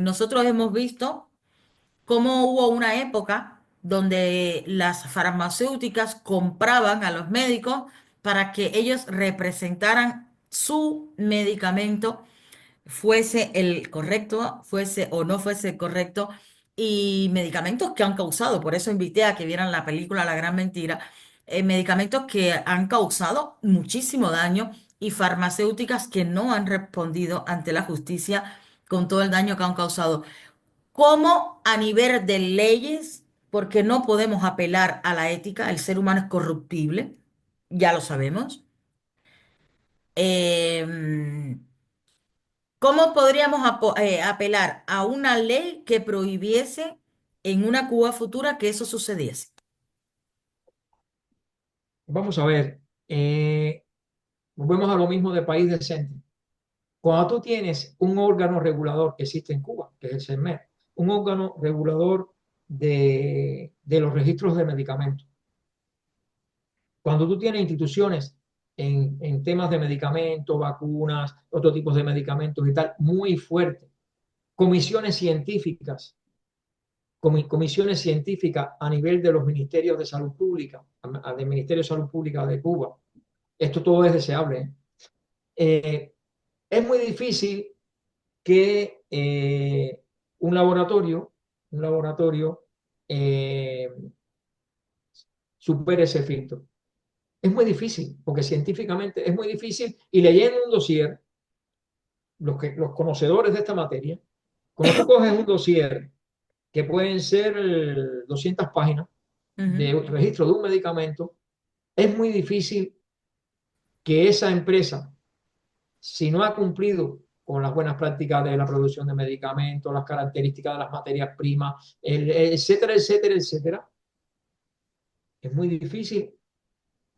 [SPEAKER 2] nosotros hemos visto cómo hubo una época donde las farmacéuticas compraban a los médicos para que ellos representaran su medicamento, fuese el correcto, fuese o no fuese el correcto, y medicamentos que han causado, por eso invité a que vieran la película La Gran Mentira, medicamentos que han causado muchísimo daño y farmacéuticas que no han respondido ante la justicia con todo el daño que han causado. ¿Cómo a nivel de leyes? Porque no podemos apelar a la ética, el ser humano es corruptible, ya lo sabemos. Em, ¿Cómo podríamos apelar a una ley que prohibiese en una Cuba futura que eso sucediese?
[SPEAKER 3] Vamos a ver, volvemos a lo mismo de país decente. Cuando tú tienes un órgano regulador que existe en Cuba, que es el CERMED, un órgano regulador de los registros de medicamentos, cuando tú tienes instituciones en temas de medicamentos, vacunas, otro tipos de medicamentos y tal, muy fuertes, comisiones científicas, comisiones científicas a nivel de los ministerios de salud pública, del Ministerio de Salud Pública de Cuba, esto todo es deseable, ¿eh? Es muy difícil que un laboratorio eh, supere ese filtro. Es muy difícil, porque científicamente es muy difícil y leyendo un dossier, los conocedores de esta materia, cuando tú coges un dossier que pueden ser 200 páginas de
[SPEAKER 2] Ujú,
[SPEAKER 3] registro de un medicamento, es muy difícil que esa empresa, si no ha cumplido con las buenas prácticas de la producción de medicamentos, las características de las materias primas, etcétera, etcétera, etcétera, es muy difícil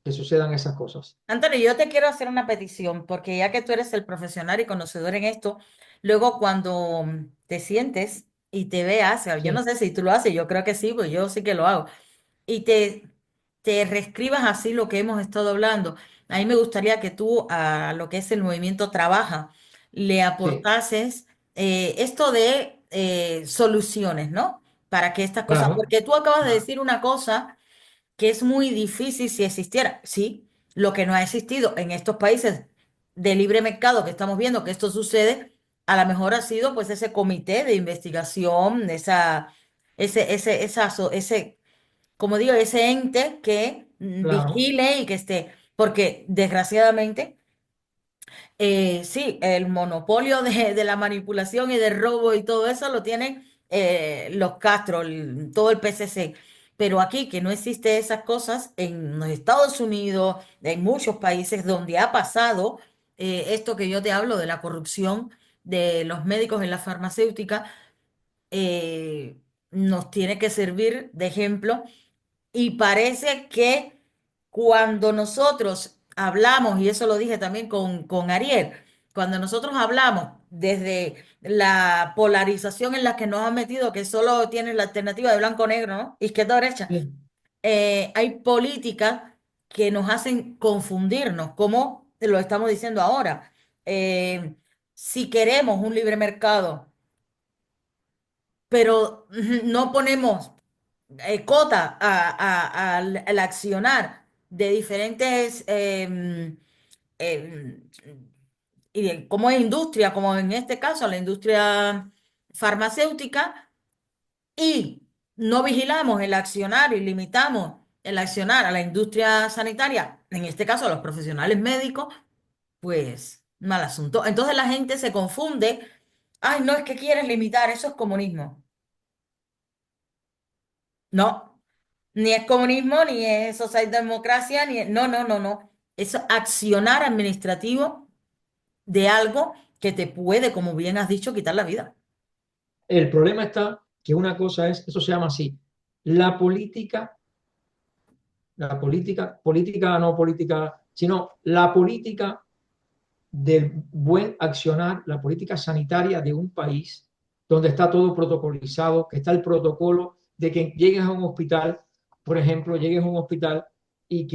[SPEAKER 3] que sucedan esas cosas.
[SPEAKER 2] Antonio, yo te quiero hacer una petición, porque ya que tú eres el profesional y conocedor en esto, luego cuando te sientes y te veas, o yo no
[SPEAKER 3] Sí,
[SPEAKER 2] sé si tú lo haces, yo creo que sí, pues yo sí que lo hago, y te reescribas así lo que hemos estado hablando. A mí me gustaría que tú a lo que es el movimiento Trabaja le
[SPEAKER 3] sí,
[SPEAKER 2] aportases esto de soluciones, ¿no? Para que estas cosas,
[SPEAKER 3] claro,
[SPEAKER 2] porque tú acabas de
[SPEAKER 3] claro,
[SPEAKER 2] decir una cosa que es muy difícil si existiera. Sí, lo que no ha existido en estos países de libre mercado que estamos viendo que esto sucede, a lo mejor ha sido pues ese comité de investigación, ese, como digo, ese ente que
[SPEAKER 3] claro,
[SPEAKER 2] vigile y que esté, porque desgraciadamente sí, el monopolio de la manipulación y del robo y todo eso lo tienen los Castro, todo el PCC. Pero aquí, que no existe esas cosas, en los Estados Unidos, en muchos países donde ha pasado esto que yo te hablo de la corrupción de los médicos en la farmacéutica, nos tiene que servir de ejemplo y parece que cuando nosotros hablamos, y eso lo dije también con Ariel, cuando nosotros hablamos desde la polarización en la que nos han metido, que solo tienes la alternativa de blanco-negro, ¿no? Izquierda-derecha,
[SPEAKER 3] sí.
[SPEAKER 2] hay políticas que nos hacen confundirnos, como lo estamos diciendo ahora. Si queremos un libre mercado, pero no ponemos cota al accionar de diferentes, como es industria, como en este caso la industria farmacéutica, y no vigilamos el accionar y limitamos el accionar a la industria sanitaria, en este caso a los profesionales médicos, pues mal asunto. Entonces la gente se confunde, ay, no es que quieres limitar, eso es comunismo. No. Ni es comunismo, ni es socialdemocracia, no, no, no, no. Es accionar administrativo de algo que te puede, como bien has dicho, quitar la vida.
[SPEAKER 3] El problema está que una cosa es, eso se llama así, la política, política no política, sino la política del buen accionar, la política sanitaria de un país donde está todo protocolizado, que está el protocolo de que llegues a un hospital, por ejemplo, llegues a un hospital y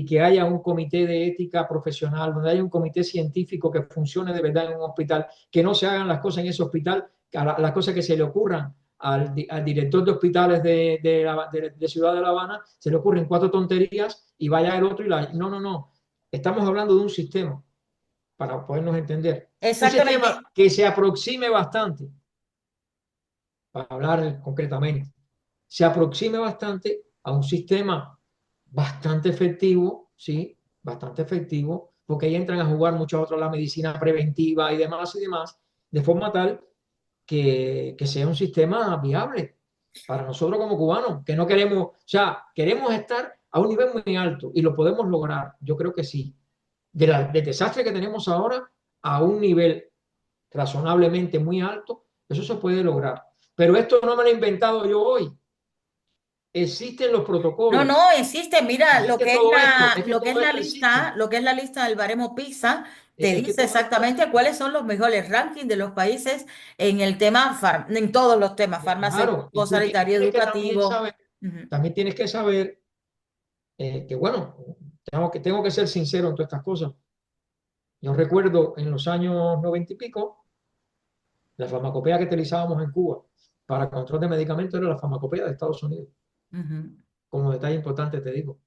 [SPEAKER 3] que haya un comité de ética profesional, donde haya un comité científico que funcione de verdad en un hospital, que no se hagan las cosas en ese hospital, las cosas que se le ocurran al director de hospitales de Ciudad de La Habana, se le ocurren 4 tonterías y vaya el otro y la... No, no, no. Estamos hablando de un sistema, para podernos entender. Un
[SPEAKER 2] Exactamente.
[SPEAKER 3] sistema que se aproxime bastante, para hablar concretamente, se aproxime bastante a un sistema bastante efectivo, ¿sí? Bastante efectivo, porque ahí entran a jugar muchas otras, la medicina preventiva y demás, de forma tal que sea un sistema viable para nosotros como cubanos, que no queremos, o sea, queremos estar a un nivel muy alto y lo podemos lograr, yo creo que sí. Del desastre que tenemos ahora a un nivel razonablemente muy alto, eso se puede lograr. Pero esto no me lo he inventado yo hoy. Existen los
[SPEAKER 2] No,
[SPEAKER 3] protocolos,
[SPEAKER 2] no, existe, mira,
[SPEAKER 3] existe todo esto, es que
[SPEAKER 2] lo que es
[SPEAKER 3] todo
[SPEAKER 2] la
[SPEAKER 3] esto existe.
[SPEAKER 2] lista, lo que es la lista del baremo PISA, te
[SPEAKER 3] Es que
[SPEAKER 2] dice
[SPEAKER 3] todo esto
[SPEAKER 2] exactamente
[SPEAKER 3] existe.
[SPEAKER 2] cuáles son los mejores rankings de los países en el tema, en todos los temas,
[SPEAKER 3] Claro,
[SPEAKER 2] farmacéutico,
[SPEAKER 3] y tú
[SPEAKER 2] sanitario,
[SPEAKER 3] tienes que también
[SPEAKER 2] educativo.
[SPEAKER 3] saber,
[SPEAKER 2] Ujú,
[SPEAKER 3] también tienes que saber que, bueno, tengo que ser sincero en todas estas cosas. Yo recuerdo en los años 90 y pico, la farmacopea que utilizábamos en Cuba para control de medicamentos era la farmacopea de Estados Unidos.
[SPEAKER 2] ujú.
[SPEAKER 3] Como detalle importante te digo.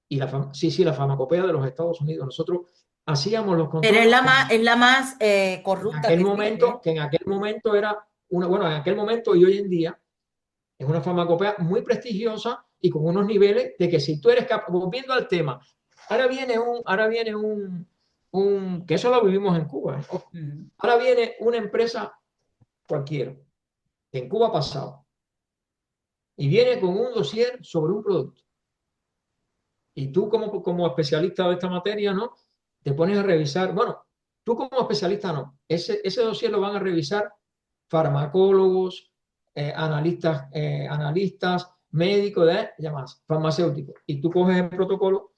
[SPEAKER 3] Y sí, sí, la farmacopea de los Estados Unidos. Nosotros hacíamos los
[SPEAKER 2] Pero
[SPEAKER 3] controles
[SPEAKER 2] es la más corrupta que existe, ¿eh?
[SPEAKER 3] que en aquel momento era una, bueno, en aquel momento y hoy en día es una farmacopea muy prestigiosa y con unos niveles de que si tú eres capaz, volviendo al tema, ahora viene que eso lo vivimos en Cuba, ¿eh? Ojo.
[SPEAKER 2] Ujú.
[SPEAKER 3] Ahora viene una empresa cualquiera, que en Cuba ha pasado, y viene con un dossier sobre un producto. Y tú como especialista de esta materia, ¿no? Te pones a revisar, bueno, tú como especialista no, ese dossier lo van a revisar farmacólogos, analistas, médicos, llamadas, farmacéuticos. Y tú coges el protocolo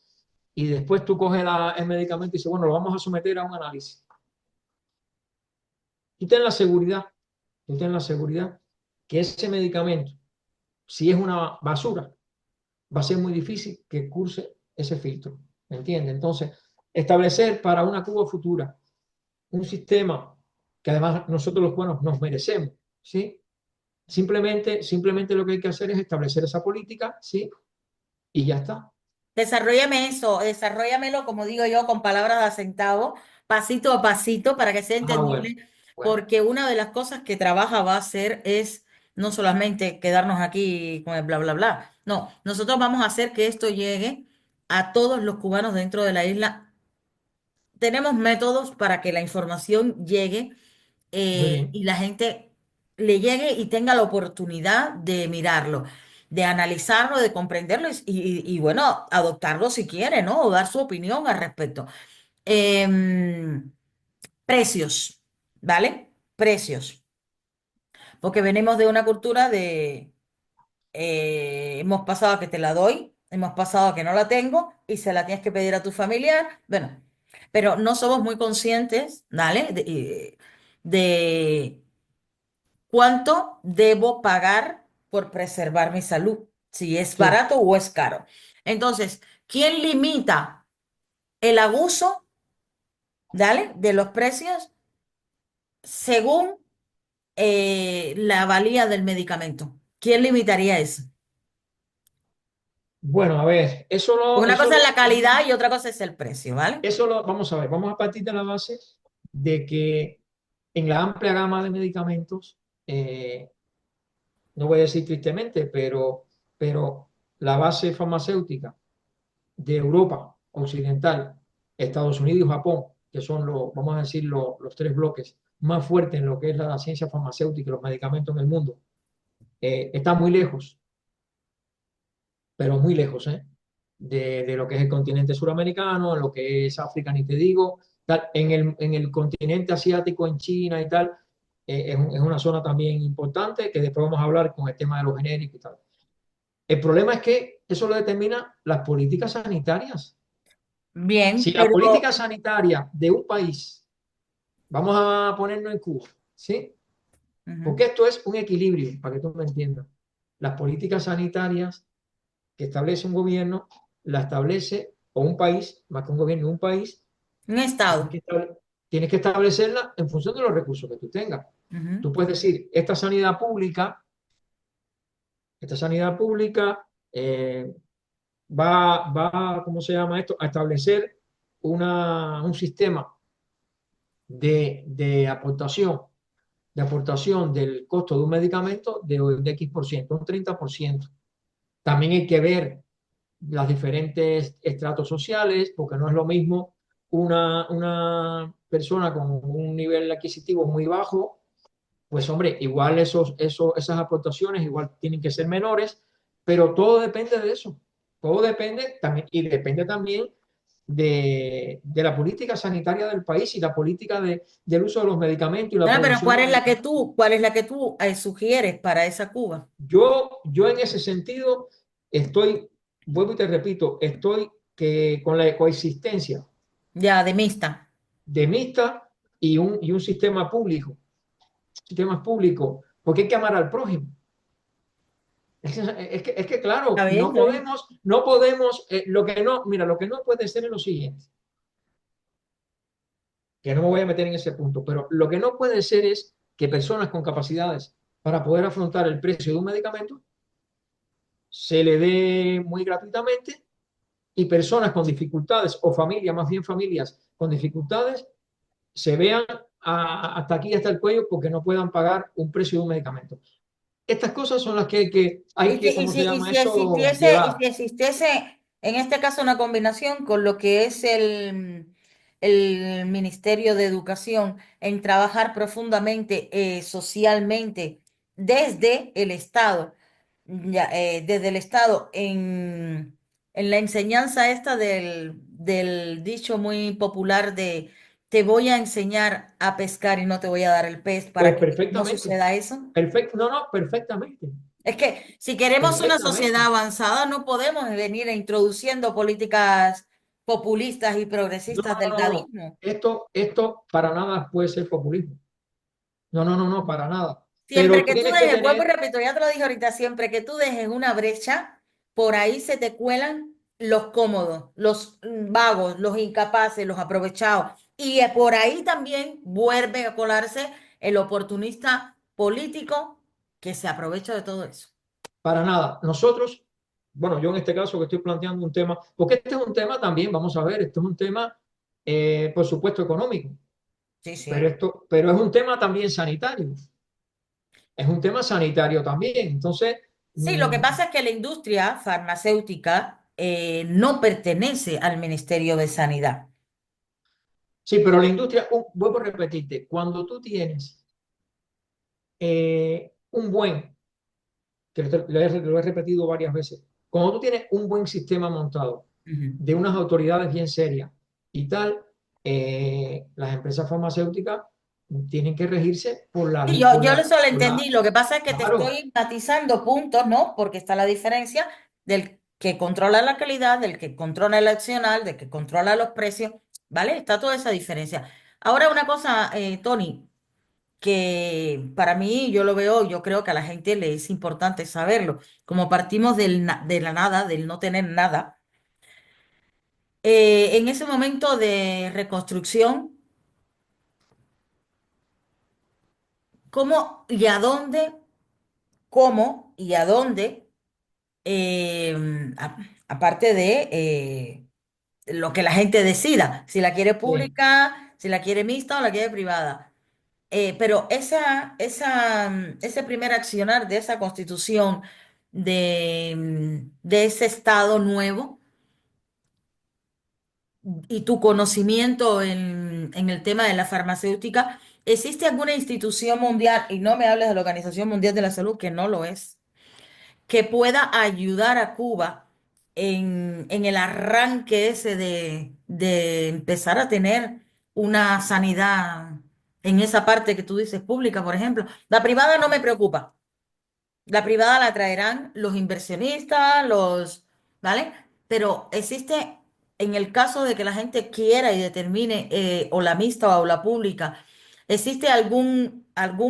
[SPEAKER 3] y después tú coges el medicamento y dices, bueno, lo vamos a someter a un análisis. Tú ten la seguridad, tú ten la seguridad que ese medicamento, si es una basura, va a ser muy difícil que curse ese filtro. ¿Me entiendes? Entonces, establecer para una Cuba futura un sistema que además nosotros los cubanos nos merecemos, ¿sí? Simplemente lo que hay que hacer es establecer esa política, ¿sí? Y ya está.
[SPEAKER 2] Desarróllame eso, desarróllamelo, como digo yo, con palabras de acentavo, pasito a pasito, para que sea
[SPEAKER 3] Ah, bueno,
[SPEAKER 2] entendible,
[SPEAKER 3] bueno,
[SPEAKER 2] porque una de las cosas que trabaja va a hacer es no solamente quedarnos aquí con el bla, bla, bla. No, nosotros vamos a hacer que esto llegue a todos los cubanos dentro de la isla. Tenemos métodos para que la información llegue
[SPEAKER 3] muy bien.
[SPEAKER 2] y la gente le llegue y tenga la oportunidad de mirarlo, de analizarlo, de comprenderlo bueno, adoptarlo si quiere, ¿no? O dar su opinión al respecto. Em, precios, ¿vale? Precios. Porque venimos de una cultura de, hemos pasado a que te la doy, hemos pasado a que no la tengo y se la tienes que pedir a tu familiar. Bueno, pero no somos muy conscientes, ¿vale? De ¿cuánto debo pagar por preservar mi salud? Si es
[SPEAKER 3] Sí,
[SPEAKER 2] barato o es caro. Entonces, ¿quién limita el abuso, dale, de los precios según la valía del medicamento? ¿Quién limitaría eso?
[SPEAKER 3] bueno, a ver,
[SPEAKER 2] Una cosa es la calidad y otra cosa es el precio, ¿vale?
[SPEAKER 3] vamos a ver, vamos a partir de la base de que en la amplia gama de medicamentos, no voy a decir tristemente, pero la base farmacéutica de Europa Occidental, Estados Unidos y Japón, que son vamos a decir, los 3 bloques más fuertes en lo que es la ciencia farmacéutica y los medicamentos en el mundo, está muy lejos, pero muy lejos, de lo que es el continente suramericano, en lo que es África, ni te digo, en el continente asiático, en China y tal, es una zona también importante, que después vamos a hablar con el tema de los genéricos y tal. El problema es que eso lo determina las políticas sanitarias. Si
[SPEAKER 2] Bien,
[SPEAKER 3] la
[SPEAKER 2] pero
[SPEAKER 3] política sanitaria de un país, vamos a ponernos en Cuba, ¿sí?
[SPEAKER 2] ujú,
[SPEAKER 3] Porque esto es un equilibrio, para que tú me entiendas. las políticas sanitarias que establece un gobierno, la establece, o un país, más que un gobierno, un país,
[SPEAKER 2] Un
[SPEAKER 3] tienes
[SPEAKER 2] estado.
[SPEAKER 3] que, tienes que establecerla en función de los recursos que tú tengas.
[SPEAKER 2] Ujú.
[SPEAKER 3] Tú puedes decir, esta sanidad pública ¿cómo se llama esto? A establecer un sistema de aportación del costo de un medicamento de X%, un 30%. También hay que ver las diferentes estratos sociales, porque no es lo mismo una persona con un nivel adquisitivo muy bajo, pues hombre, igual esas aportaciones igual tienen que ser menores, pero todo depende de eso. Todo depende también, y depende también de la política sanitaria del país y la política del uso de los medicamentos y la
[SPEAKER 2] Bueno, pero
[SPEAKER 3] promoción de los medicamentos.
[SPEAKER 2] cuál es la que tú sugieres para esa Cuba?
[SPEAKER 3] Yo en ese sentido estoy, vuelvo y te repito, estoy con la coexistencia
[SPEAKER 2] Ya, de mixta.
[SPEAKER 3] de mixta y un sistemas públicos, porque hay que amar al prójimo. Es que,
[SPEAKER 2] Está
[SPEAKER 3] claro,
[SPEAKER 2] bien,
[SPEAKER 3] no
[SPEAKER 2] está bien.
[SPEAKER 3] podemos, no podemos, lo que no puede ser es lo siguiente, que no me voy a meter en ese punto, pero lo que no puede ser es que personas con capacidades para poder afrontar el precio de un medicamento se le dé muy gratuitamente y personas con dificultades o familias, más bien familias con dificultades, se vean hasta aquí, hasta el cuello, porque no puedan pagar un precio de un medicamento. Estas cosas son las que ¿cómo se llama eso?
[SPEAKER 2] Y
[SPEAKER 3] Llevar.
[SPEAKER 2] si existiese, en este caso, una combinación con lo que es el Ministerio de Educación en trabajar profundamente, socialmente, desde el Estado, desde el Estado, en la enseñanza esta del dicho muy popular de te voy a enseñar a pescar y no te voy a dar el pez para
[SPEAKER 3] Pues
[SPEAKER 2] que no
[SPEAKER 3] perfectamente.
[SPEAKER 2] suceda eso.
[SPEAKER 3] Perfecto. No, no, perfectamente.
[SPEAKER 2] Es que si queremos una sociedad
[SPEAKER 3] Perfectamente.
[SPEAKER 2] avanzada, no podemos venir introduciendo políticas populistas y
[SPEAKER 3] No,
[SPEAKER 2] progresistas
[SPEAKER 3] no,
[SPEAKER 2] del
[SPEAKER 3] no, no.
[SPEAKER 2] dadismo.
[SPEAKER 3] Esto para nada puede ser populismo. No, no, no, no, para nada.
[SPEAKER 2] Siempre
[SPEAKER 3] Pero
[SPEAKER 2] que tú
[SPEAKER 3] tienes que
[SPEAKER 2] dejes, vuelvo y
[SPEAKER 3] tener,
[SPEAKER 2] repito, ya te lo dije ahorita, siempre que tú dejes una brecha, por ahí se te cuelan los cómodos, los vagos, los incapaces, los aprovechados. Y por ahí también vuelve a colarse el oportunista político que se aprovecha de todo eso.
[SPEAKER 3] para nada. Nosotros, bueno, yo en este caso que estoy planteando un tema, porque este es un tema también, vamos a ver, este es un tema, por supuesto, económico,
[SPEAKER 2] Sí,
[SPEAKER 3] pero
[SPEAKER 2] sí.
[SPEAKER 3] pero es un tema también sanitario. Es un tema sanitario también. Entonces,
[SPEAKER 2] Sí, lo que pasa es que la industria farmacéutica no pertenece al Ministerio de Sanidad.
[SPEAKER 3] sí, pero la industria, vuelvo a repetirte, cuando tú tienes un buen, que lo he repetido varias veces, cuando tú tienes un buen sistema montado
[SPEAKER 2] Ujú.
[SPEAKER 3] de unas autoridades bien serias y tal, las empresas farmacéuticas tienen que regirse por la,
[SPEAKER 2] Sí,
[SPEAKER 3] por
[SPEAKER 2] yo
[SPEAKER 3] la,
[SPEAKER 2] eso lo
[SPEAKER 3] por la,
[SPEAKER 2] entendí. Lo que pasa es que te
[SPEAKER 3] claro,
[SPEAKER 2] estoy matizando puntos, ¿no? Porque está la diferencia del que controla la calidad, del que controla el accional, del que controla los precios, ¿vale? Está toda esa diferencia. Ahora una cosa, Tony, que para mí yo lo veo, yo creo que a la gente le es importante saberlo. Como partimos de la nada, del no tener nada, en ese momento de reconstrucción, ¿cómo y a dónde, cómo y a dónde, eh, a- aparte de lo que la gente decida, si la quiere
[SPEAKER 3] sí,
[SPEAKER 2] pública, si la quiere mixta o la quiere privada? Pero ese primer accionar de esa constitución, de ese Estado nuevo, y tu conocimiento en el tema de la farmacéutica, ¿existe alguna institución mundial, y no me hables de la Organización Mundial de la Salud, que no lo es, que pueda ayudar a Cuba en el arranque ese de empezar a tener una sanidad en esa parte que tú dices pública, por ejemplo? La privada no me preocupa. La privada la traerán los inversionistas, ¿vale? Pero existe, en el caso de que la gente quiera y determine, o la mixta o la pública, ¿existe algún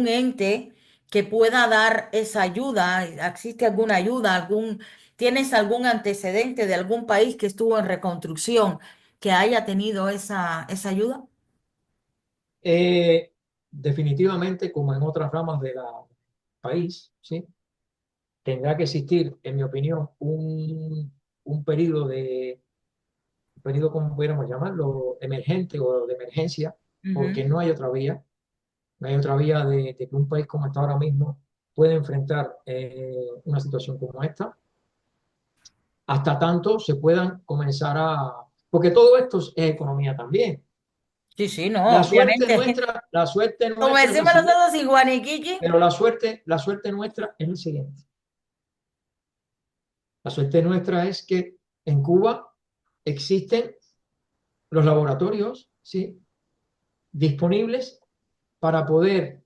[SPEAKER 2] ente que pueda dar esa ayuda? ¿Existe alguna ayuda? ¿Tienes algún antecedente de algún país que estuvo en reconstrucción que haya tenido esa ayuda?
[SPEAKER 3] Eh, definitivamente, como en otras ramas del país, ¿sí? Tendrá que existir, en mi opinión, un periodo como pudiéramos llamarlo, emergente o de emergencia, porque
[SPEAKER 2] Ujú.
[SPEAKER 3] no hay otra vía. No hay otra vía de que un país como está ahora mismo pueda enfrentar una situación como esta, hasta tanto se puedan comenzar a... Porque todo esto es economía también.
[SPEAKER 2] Sí, sí, no, obviamente.
[SPEAKER 3] La suerte
[SPEAKER 2] Como
[SPEAKER 3] nuestra es la
[SPEAKER 2] decimos
[SPEAKER 3] siguiente,
[SPEAKER 2] nosotros, sin Juaniquiqui.
[SPEAKER 3] pero la suerte nuestra es la siguiente. La suerte nuestra es que en Cuba existen los laboratorios, ¿sí? Disponibles para poder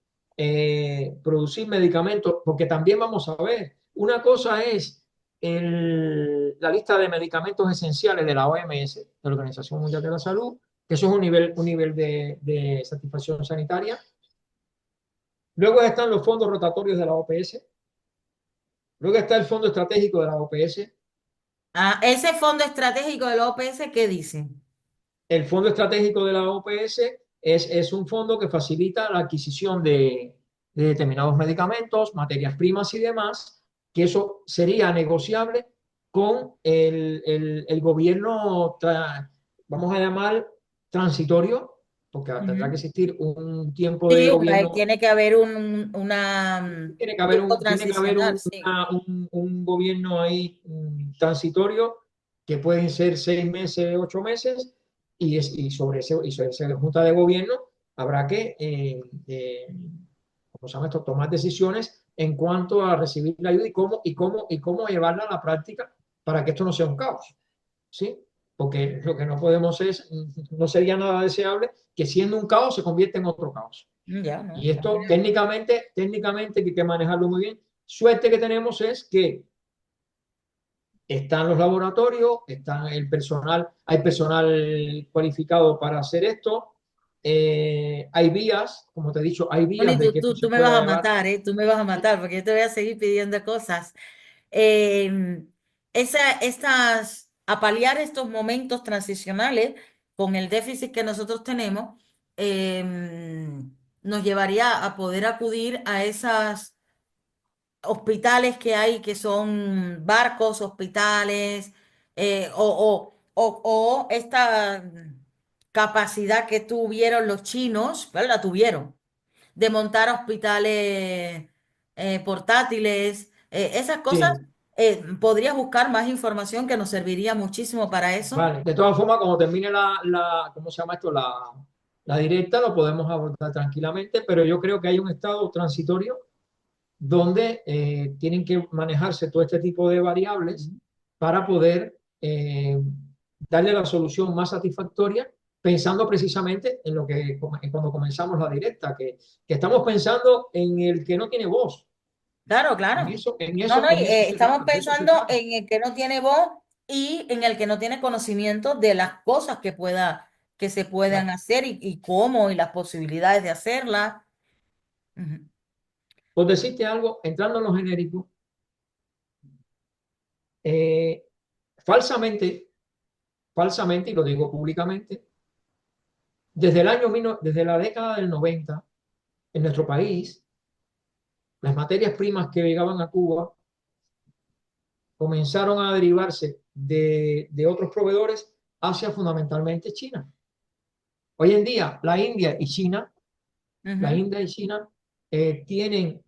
[SPEAKER 3] producir medicamentos, porque también vamos a ver, una cosa es la lista de medicamentos esenciales de la OMS, de la Organización Mundial de la Salud, que eso es un nivel de satisfacción sanitaria. Luego están los fondos rotatorios de la OPS, luego está el fondo estratégico de la OPS.
[SPEAKER 2] Ah, ese fondo estratégico del OPS, ¿qué dice?
[SPEAKER 3] El fondo estratégico de la OPS es un fondo que facilita la adquisición de determinados medicamentos, materias primas y demás, que eso sería negociable con el gobierno, vamos a llamar transitorio, porque tendrá que
[SPEAKER 2] Ujú.
[SPEAKER 3] existir un tiempo de
[SPEAKER 2] Sí,
[SPEAKER 3] gobierno.
[SPEAKER 2] tiene que haber una tiempo
[SPEAKER 3] Tiene que haber
[SPEAKER 2] transicional, sí.
[SPEAKER 3] un gobierno ahí transitorio, que pueden ser 6 meses, 8 meses, y sobre esa junta de gobierno habrá que ¿cómo se llama esto? Tomar decisiones en cuanto a recibir la ayuda y cómo llevarla a la práctica para que esto no sea un caos, ¿sí? Porque lo que no podemos no sería nada deseable que siendo un caos se convierta en otro caos.
[SPEAKER 2] Ya, ¿no?
[SPEAKER 3] Y esto técnicamente hay que manejarlo muy bien. Suerte que tenemos es que están los laboratorios, están el personal, hay personal cualificado para hacer esto. Hay vías, como te he dicho, hay vías
[SPEAKER 2] Tony,
[SPEAKER 3] de que esto
[SPEAKER 2] tú
[SPEAKER 3] se
[SPEAKER 2] me vas
[SPEAKER 3] pueda
[SPEAKER 2] a
[SPEAKER 3] llevar.
[SPEAKER 2] matar, ¿eh? Tú me vas a matar porque yo te voy a seguir pidiendo cosas. Em, a paliar estos momentos transicionales con el déficit que nosotros tenemos, nos llevaría a poder acudir a esas hospitales que hay, que son barcos, hospitales, o esta capacidad que tuvieron los chinos, pero la tuvieron de montar hospitales portátiles, esas cosas.
[SPEAKER 3] Sí,
[SPEAKER 2] Podrías buscar más información que nos serviría muchísimo para eso.
[SPEAKER 3] vale. De todas formas, cuando termine ¿cómo se llama esto? La directa, lo podemos abordar tranquilamente, pero yo creo que hay un estado transitorio donde tienen que manejarse todo este tipo de variables
[SPEAKER 2] Ujú.
[SPEAKER 3] para poder darle la solución más satisfactoria, pensando precisamente en lo que cuando comenzamos la directa, que estamos pensando en el que no tiene voz.
[SPEAKER 2] Claro, claro. No, no,
[SPEAKER 3] En eso se
[SPEAKER 2] estamos
[SPEAKER 3] trata, de eso se
[SPEAKER 2] pensando
[SPEAKER 3] trata.
[SPEAKER 2] en el que no tiene voz y en el que no tiene conocimiento de las cosas que se puedan
[SPEAKER 3] Claro.
[SPEAKER 2] hacer y cómo y las posibilidades de hacerlas. Ujú.
[SPEAKER 3] Por decirte algo, entrando en lo genérico, eh, falsamente, falsamente, y lo digo públicamente, desde la década del 90, en nuestro país, las materias primas que llegaban a Cuba comenzaron a derivarse de otros proveedores hacia fundamentalmente China. Hoy en día, la
[SPEAKER 2] Ujú.
[SPEAKER 3] India y China tienen,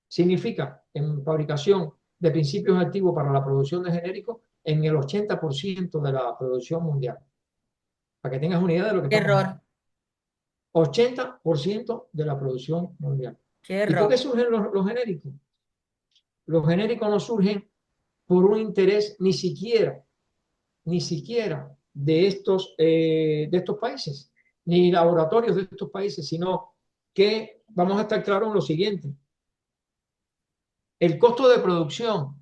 [SPEAKER 3] significa en fabricación de principios activos para la producción de genéricos en el 80% de la producción mundial. Para que tengas una idea de lo que
[SPEAKER 2] Qué
[SPEAKER 3] estamos
[SPEAKER 2] error,
[SPEAKER 3] hablando. 80% de la producción mundial.
[SPEAKER 2] qué
[SPEAKER 3] ¿Y por qué
[SPEAKER 2] error.
[SPEAKER 3] surgen los genéricos? Los genéricos no surgen por un interés ni siquiera de estos países, ni laboratorios de estos países, sino que vamos a estar claros en lo siguiente. El costo de producción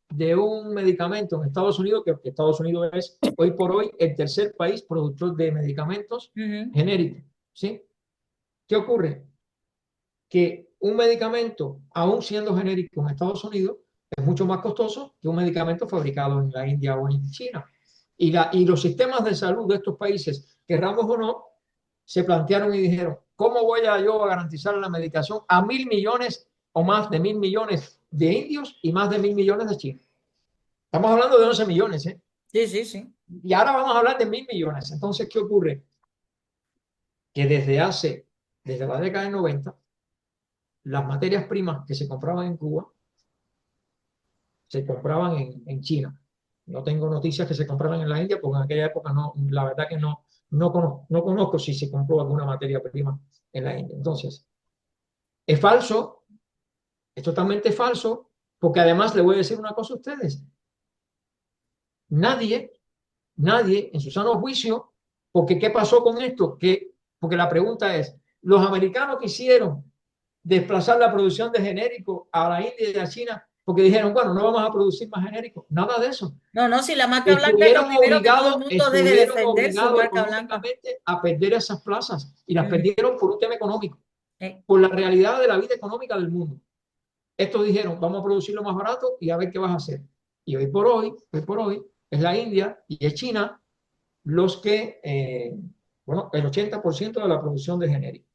[SPEAKER 3] de un medicamento en Estados Unidos, que Estados Unidos es hoy por hoy el tercer país productor de medicamentos
[SPEAKER 2] Ujú.
[SPEAKER 3] genéricos, ¿sí? ¿Qué ocurre? Que un medicamento, aún siendo genérico en Estados Unidos, es mucho más costoso que un medicamento fabricado en la India o en China. Y los sistemas de salud de estos países, querramos o no, se plantearon y dijeron, ¿cómo voy yo a garantizar la medicación a 1.000 millones o más de 1.000 millones de indios y más de 1.000 millones de chinos? Estamos hablando de 11 millones, ¿eh?
[SPEAKER 2] Sí, sí, sí.
[SPEAKER 3] Y ahora vamos a hablar de 1.000 millones. Entonces, ¿qué ocurre? Que desde la década de 90, las materias primas que se compraban en Cuba se compraban en China. No tengo noticias que se compraran en la India, porque en aquella época no, la verdad que no conozco si se compró alguna materia prima en la India. Entonces, es falso, es totalmente falso, porque además le voy a decir una cosa a ustedes. Nadie, nadie en su sano juicio, porque ¿qué pasó con esto? Porque la pregunta es, los americanos quisieron desplazar la producción de genéricos a la India y a China porque dijeron, bueno, no vamos a producir más genéricos. Nada de eso.
[SPEAKER 2] No, no, si la marca blanca es lo primero que todo el mundo debe
[SPEAKER 3] Estuvieron
[SPEAKER 2] defender, su
[SPEAKER 3] obligados
[SPEAKER 2] marca blanca.
[SPEAKER 3] económicamente a perder esas plazas y las
[SPEAKER 2] Ujú.
[SPEAKER 3] perdieron por un tema económico,
[SPEAKER 2] Eh,
[SPEAKER 3] por la realidad de la vida económica del mundo. Estos dijeron, vamos a producirlo más barato y a ver qué vas a hacer. Y hoy por hoy, es la India y es China los que, bueno, el 80% de la producción de genéricos,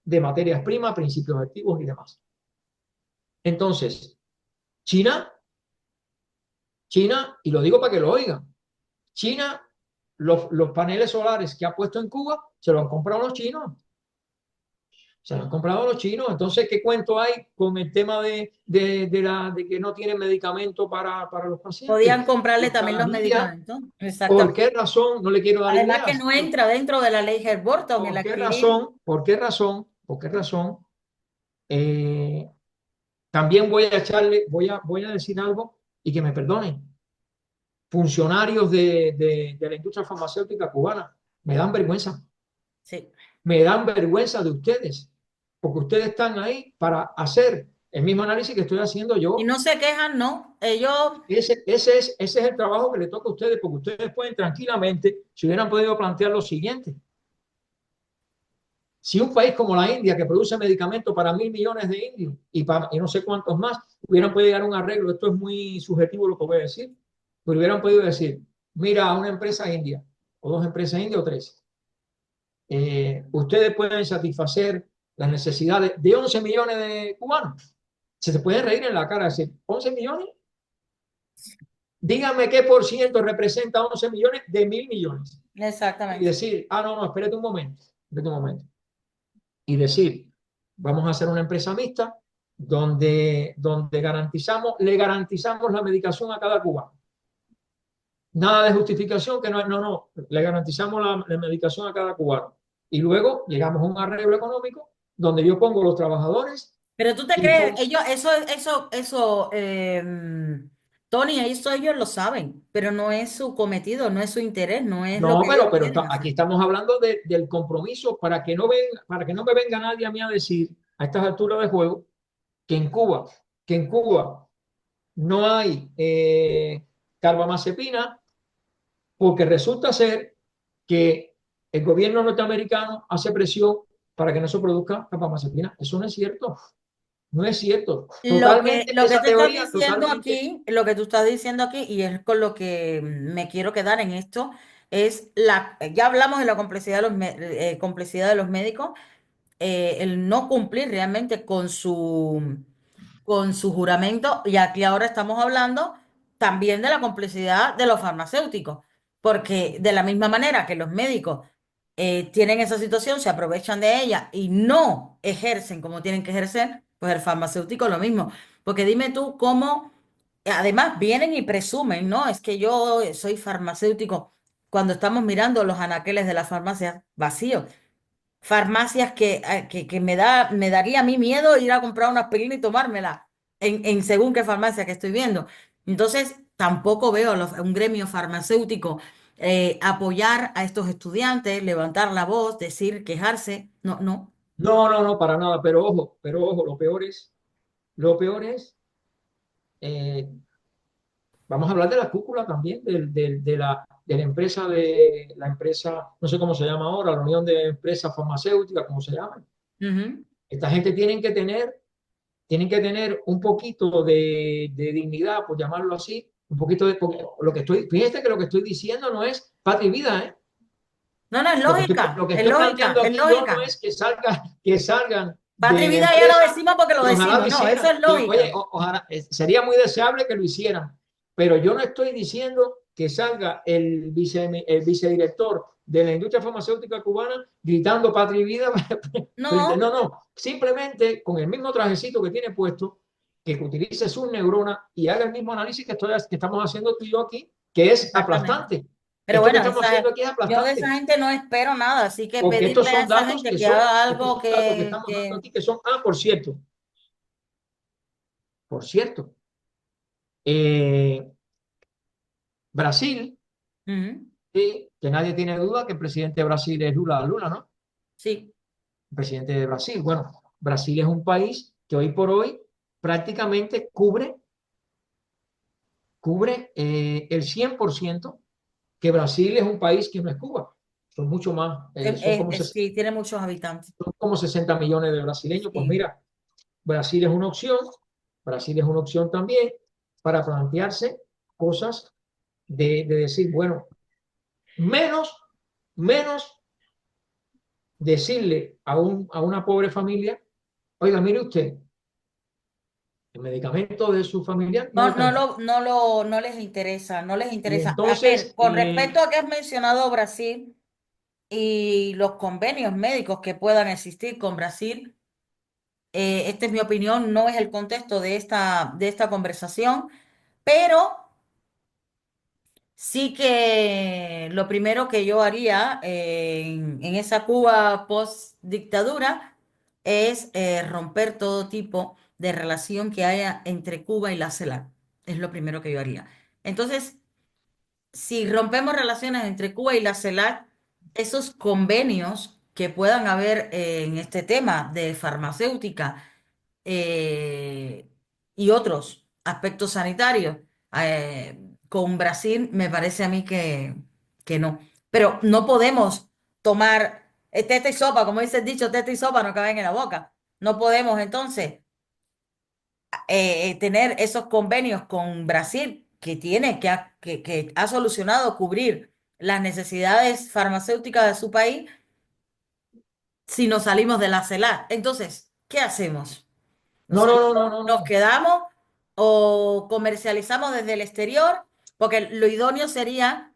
[SPEAKER 3] de materias primas, principios activos y demás. Entonces, China, China, y lo digo para que lo oigan, China, los paneles solares que ha puesto en Cuba, se los han comprado los chinos. Se los han comprado los chinos. Entonces, ¿qué cuento hay con el tema de que no tienen medicamento para los
[SPEAKER 2] Podían
[SPEAKER 3] pacientes?
[SPEAKER 2] comprarle
[SPEAKER 3] Porque a
[SPEAKER 2] también
[SPEAKER 3] la
[SPEAKER 2] los
[SPEAKER 3] India,
[SPEAKER 2] medicamentos.
[SPEAKER 3] ¿por
[SPEAKER 2] Exactamente.
[SPEAKER 3] qué razón? No le quiero dar
[SPEAKER 2] Además que
[SPEAKER 3] ideas.
[SPEAKER 2] no entra dentro de la ley Herborton el
[SPEAKER 3] ¿Por qué
[SPEAKER 2] adquirir.
[SPEAKER 3] razón? ¿Por qué razón? ¿Por qué razón? Eh, También voy a decir algo y que me perdonen. Funcionarios de la industria farmacéutica cubana, me dan vergüenza.
[SPEAKER 2] Sí.
[SPEAKER 3] Me dan vergüenza de ustedes, porque ustedes están ahí para hacer el mismo análisis que estoy haciendo
[SPEAKER 2] Y
[SPEAKER 3] yo.
[SPEAKER 2] no se quejan, ¿no? Ellos,
[SPEAKER 3] Ese es el trabajo que le toca a ustedes, porque ustedes pueden tranquilamente, si hubieran podido plantear lo siguiente, si un país como la India, que produce medicamentos para 1.000 millones de indios y no sé cuántos más, hubieran podido llegar a un arreglo, esto es muy subjetivo lo que voy a decir, pero hubieran podido decir, mira, a una empresa india, o dos empresas indias o tres, ustedes pueden satisfacer las necesidades de 11 millones de cubanos. Se pueden reír en la cara, decir, 11 millones, dígame qué por ciento representa 11 millones de 1.000 millones. Y
[SPEAKER 2] exactamente.
[SPEAKER 3] decir, no, espérate un momento, espérate un momento. Y decir, vamos a hacer una empresa mixta donde le garantizamos la medicación a cada cubano. Nada de justificación, que no, le garantizamos la medicación a cada cubano. Y luego llegamos a un arreglo económico donde yo pongo los trabajadores
[SPEAKER 2] Pero tú te
[SPEAKER 3] y
[SPEAKER 2] crees,
[SPEAKER 3] pongo,
[SPEAKER 2] ellos, Tony, eso ellos lo saben, pero no es su cometido, no es su interés, no es lo
[SPEAKER 3] no,
[SPEAKER 2] que ellos
[SPEAKER 3] pero
[SPEAKER 2] quieren
[SPEAKER 3] aquí
[SPEAKER 2] hacer.
[SPEAKER 3] estamos hablando del compromiso para que no me venga nadie a mí a decir a estas alturas de juego que en Cuba, que en Cuba no hay carbamazepina, porque resulta ser que el gobierno norteamericano hace presión para que no se produzca carbamazepina. Eso no es cierto. No es cierto. Totalmente,
[SPEAKER 2] Lo que
[SPEAKER 3] esa
[SPEAKER 2] tú estás
[SPEAKER 3] teoría,
[SPEAKER 2] diciendo
[SPEAKER 3] totalmente.
[SPEAKER 2] aquí, lo que tú estás diciendo aquí, y es con lo que me quiero quedar en esto, es ya hablamos de la complejidad de complejidad de los médicos, el no cumplir realmente con su juramento, y aquí ahora estamos hablando también de la complejidad de los farmacéuticos, porque de la misma manera que los médicos tienen esa situación, se aprovechan de ella y no ejercen como tienen que ejercer, pues el farmacéutico lo mismo. Porque dime tú cómo, además vienen y presumen, ¿no? Es que yo soy farmacéutico cuando estamos mirando los anaqueles de las farmacias vacíos. Farmacias que me daría a mí miedo ir a comprar una aspirina y tomármela en según qué farmacia que estoy viendo. Entonces, tampoco veo a un gremio farmacéutico apoyar a estos estudiantes, levantar la voz, decir, quejarse. No, no.
[SPEAKER 3] No, para nada. Pero ojo, lo peor es, eh, vamos a hablar de la cúpula también, de la empresa, no sé cómo se llama ahora, la Unión de Empresas Farmacéuticas, ¿cómo se llama?
[SPEAKER 2] Ujú.
[SPEAKER 3] Esta gente tienen que tener un poquito de dignidad, por llamarlo así, un poquito de, porque lo que estoy, fíjate que lo que estoy diciendo no es patria y vida, ¿eh?
[SPEAKER 2] No, no,
[SPEAKER 3] Lo que
[SPEAKER 2] es
[SPEAKER 3] estoy
[SPEAKER 2] lógica,
[SPEAKER 3] planteando
[SPEAKER 2] es
[SPEAKER 3] aquí yo no
[SPEAKER 2] lógica.
[SPEAKER 3] es que salgan
[SPEAKER 2] Patria y
[SPEAKER 3] de la
[SPEAKER 2] vida ya lo
[SPEAKER 3] empresa,
[SPEAKER 2] decimos porque lo
[SPEAKER 3] que ojalá lo
[SPEAKER 2] decimos, no, eso
[SPEAKER 3] hicieran.
[SPEAKER 2] es
[SPEAKER 3] Y, oye,
[SPEAKER 2] lógica.
[SPEAKER 3] ojalá, sería muy deseable que lo hicieran, pero yo no estoy diciendo que salga el vicedirector de la industria farmacéutica cubana gritando patria y vida frente.
[SPEAKER 2] No,
[SPEAKER 3] No, no, simplemente con el mismo trajecito que tiene puesto, que utilice sus neuronas y haga el mismo análisis que estamos haciendo tú y yo aquí, que es
[SPEAKER 2] exactamente.
[SPEAKER 3] aplastante.
[SPEAKER 2] Pero
[SPEAKER 3] Esto que
[SPEAKER 2] bueno,
[SPEAKER 3] estamos haciendo aquí es
[SPEAKER 2] yo de esa
[SPEAKER 3] aplastante,
[SPEAKER 2] gente no espero nada, así que
[SPEAKER 3] porque estos
[SPEAKER 2] pedirle a
[SPEAKER 3] son
[SPEAKER 2] esa
[SPEAKER 3] datos
[SPEAKER 2] gente
[SPEAKER 3] que
[SPEAKER 2] que
[SPEAKER 3] son,
[SPEAKER 2] haga
[SPEAKER 3] estos
[SPEAKER 2] algo
[SPEAKER 3] son datos que estamos dando aquí, que son, por cierto, eh, Brasil,
[SPEAKER 2] Ujú,
[SPEAKER 3] sí, que nadie tiene duda que el presidente de Brasil es Lula, ¿no?
[SPEAKER 2] sí,
[SPEAKER 3] El presidente de Brasil. Bueno, Brasil es un país que hoy por hoy prácticamente cubre el 100%, que Brasil es un país que no es Cuba. Son mucho más,
[SPEAKER 2] sí, tiene muchos habitantes.
[SPEAKER 3] son como 60 millones de brasileños. Pues
[SPEAKER 2] Sí.
[SPEAKER 3] mira, Brasil es una opción, Brasil es una opción también para plantearse cosas de decir, bueno, menos, menos decirle a una pobre familia, oiga, mire usted, el medicamento de su familiar no
[SPEAKER 2] No,
[SPEAKER 3] le califica.
[SPEAKER 2] no les interesa, no les
[SPEAKER 3] Y
[SPEAKER 2] interesa. A ver,
[SPEAKER 3] entonces,
[SPEAKER 2] con respecto a que has mencionado Brasil y los convenios médicos que puedan existir con Brasil, esta es mi opinión, no es el contexto de esta conversación, pero sí que lo primero que yo haría en esa Cuba post dictadura es romper todo tipo de relación que haya entre Cuba y la CELAC. Es lo primero que yo haría. Entonces, si rompemos relaciones entre Cuba y la CELAC, esos convenios que puedan haber en este tema de farmacéutica eh, y otros aspectos sanitarios, eh, con Brasil me parece a mí que no. Pero no podemos tomar teta y sopa, como dice el dicho, teta y sopa no caben en la boca. No podemos entonces tener esos convenios con Brasil, que ha solucionado cubrir las necesidades farmacéuticas de su país, si nos salimos de la CELAC. Entonces, ¿qué hacemos? ¿Nos
[SPEAKER 3] no, no, no,
[SPEAKER 2] salimos,
[SPEAKER 3] no, no,
[SPEAKER 2] nos
[SPEAKER 3] no.
[SPEAKER 2] quedamos o comercializamos desde el exterior? Porque lo idóneo sería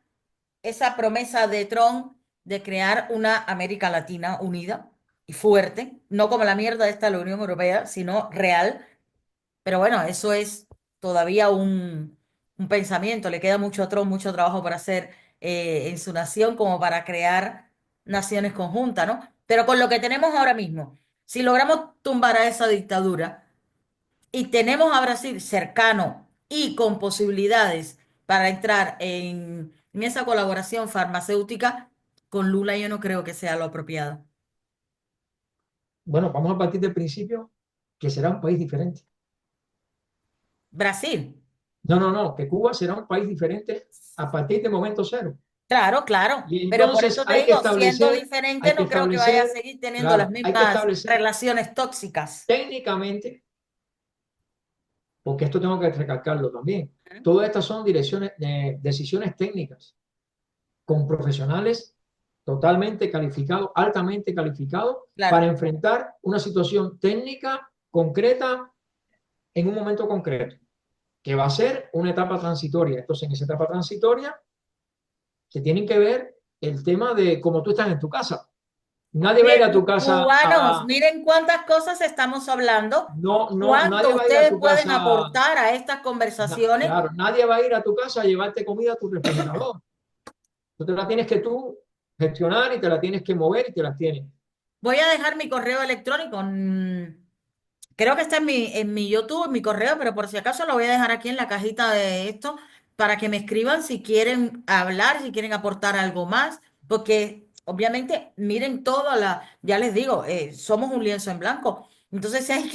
[SPEAKER 2] esa promesa de Trump de crear una América Latina unida y fuerte, no como la mierda esta de la Unión Europea, sino real. Pero bueno, eso es todavía un pensamiento. Le queda mucho a Trump, mucho trabajo para hacer en su nación como para crear naciones conjuntas, ¿no? Pero con lo que tenemos ahora mismo, si logramos tumbar a esa dictadura y tenemos a Brasil cercano y con posibilidades para entrar en esa colaboración farmacéutica, con Lula yo no creo que sea lo apropiado.
[SPEAKER 3] Bueno, vamos a partir del principio que será un país diferente.
[SPEAKER 2] Brasil.
[SPEAKER 3] No, no, no, que Cuba será un país diferente a partir de momento cero.
[SPEAKER 2] Claro, claro,
[SPEAKER 3] Y
[SPEAKER 2] pero por
[SPEAKER 3] entonces
[SPEAKER 2] eso te digo, siendo diferente,
[SPEAKER 3] hay que
[SPEAKER 2] no creo que vaya a
[SPEAKER 3] establecer,
[SPEAKER 2] seguir teniendo las
[SPEAKER 3] claro, hay que
[SPEAKER 2] mismas
[SPEAKER 3] establecer
[SPEAKER 2] relaciones tóxicas.
[SPEAKER 3] técnicamente, porque esto tengo que recalcarlo también,
[SPEAKER 2] ¿Mm?
[SPEAKER 3] todas estas son decisiones técnicas con profesionales totalmente calificados, altamente calificados, para
[SPEAKER 2] Claro,
[SPEAKER 3] enfrentar una situación técnica concreta en un momento concreto, que va a ser una etapa transitoria. Entonces, en esa etapa transitoria, se tienen que ver el tema de cómo tú estás en tu casa. Nadie va a ir a tu casa
[SPEAKER 2] cubanos,
[SPEAKER 3] a...
[SPEAKER 2] miren cuántas cosas estamos hablando,
[SPEAKER 3] No, no, nadie
[SPEAKER 2] cuánto
[SPEAKER 3] va a ir a
[SPEAKER 2] ustedes
[SPEAKER 3] tu
[SPEAKER 2] pueden
[SPEAKER 3] casa...
[SPEAKER 2] aportar a estas conversaciones.
[SPEAKER 3] claro, nadie va a ir a tu casa a llevarte comida a tu refrigerador. Tú te la tienes que tú gestionar y te la tienes que mover y te las tienes.
[SPEAKER 2] Voy a dejar mi correo electrónico. Creo que está en mi YouTube, en mi correo, pero por si acaso lo voy a dejar aquí en la cajita de esto para que me escriban si quieren hablar, si quieren aportar algo más, porque obviamente miren toda ya les digo, somos un lienzo en blanco. Entonces si hay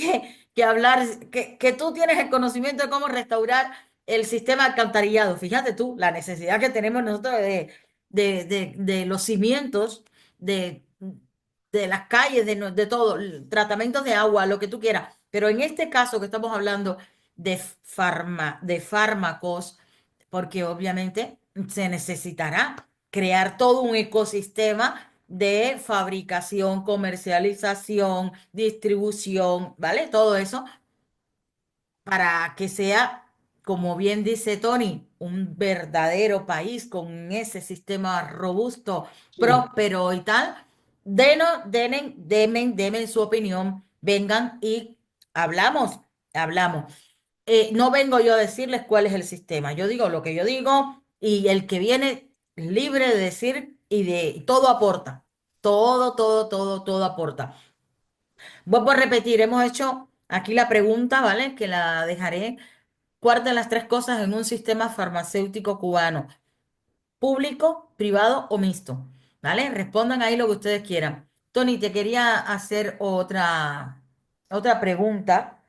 [SPEAKER 2] que hablar, que tú tienes el conocimiento de cómo restaurar el sistema de alcantarillado. Fíjate tú, la necesidad que tenemos nosotros de los cimientos de de las calles, de todo, tratamientos de agua, lo que tú quieras. Pero en este caso que estamos hablando de fármacos, porque obviamente se necesitará crear todo un ecosistema de fabricación, comercialización, distribución, ¿vale? Todo eso para que sea, como bien dice Tony, un verdadero país con ese sistema robusto,
[SPEAKER 3] Sí.
[SPEAKER 2] próspero y tal. Demen su opinión, vengan y hablamos, hablamos. No vengo yo a decirles cuál es el sistema, yo digo lo que yo digo y el que viene libre de decir y de todo aporta, todo aporta. Vuelvo a repetir, hemos hecho aquí la pregunta, ¿vale? Que la dejaré. ¿Cuál de las tres cosas en un sistema farmacéutico cubano? ¿Público, privado o mixto? ¿Vale? Respondan ahí lo que ustedes quieran. Tony, te quería hacer otra pregunta.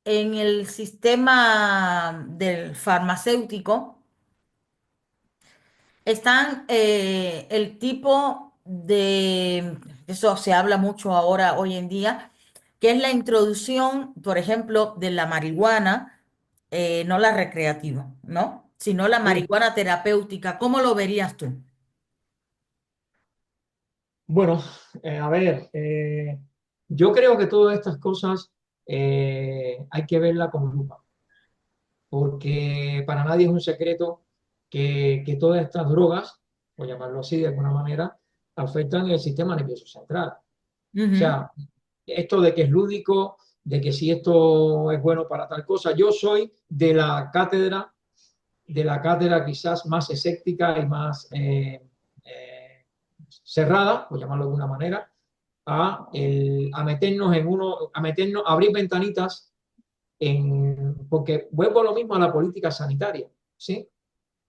[SPEAKER 2] En el sistema del farmacéutico están el tipo de, eso se habla mucho ahora, hoy en día, que es la introducción, por ejemplo, de la marihuana, no la recreativa, ¿no? Sino la
[SPEAKER 3] Sí.
[SPEAKER 2] marihuana terapéutica. ¿Cómo lo verías tú?
[SPEAKER 3] Bueno, a ver, yo creo que todas estas cosas hay que verla con lupa, porque para nadie es un secreto que todas estas drogas, por llamarlo así de alguna manera, afectan el sistema nervioso central. O
[SPEAKER 2] Ujú,
[SPEAKER 3] sea, esto de que es lúdico, de que si esto es bueno para tal cosa, yo soy de la cátedra quizás más escéptica y más cerrada, por llamarlo de alguna manera, a meternos en uno, a meternos, a abrir ventanitas porque vuelvo a lo mismo a la política sanitaria, ¿sí?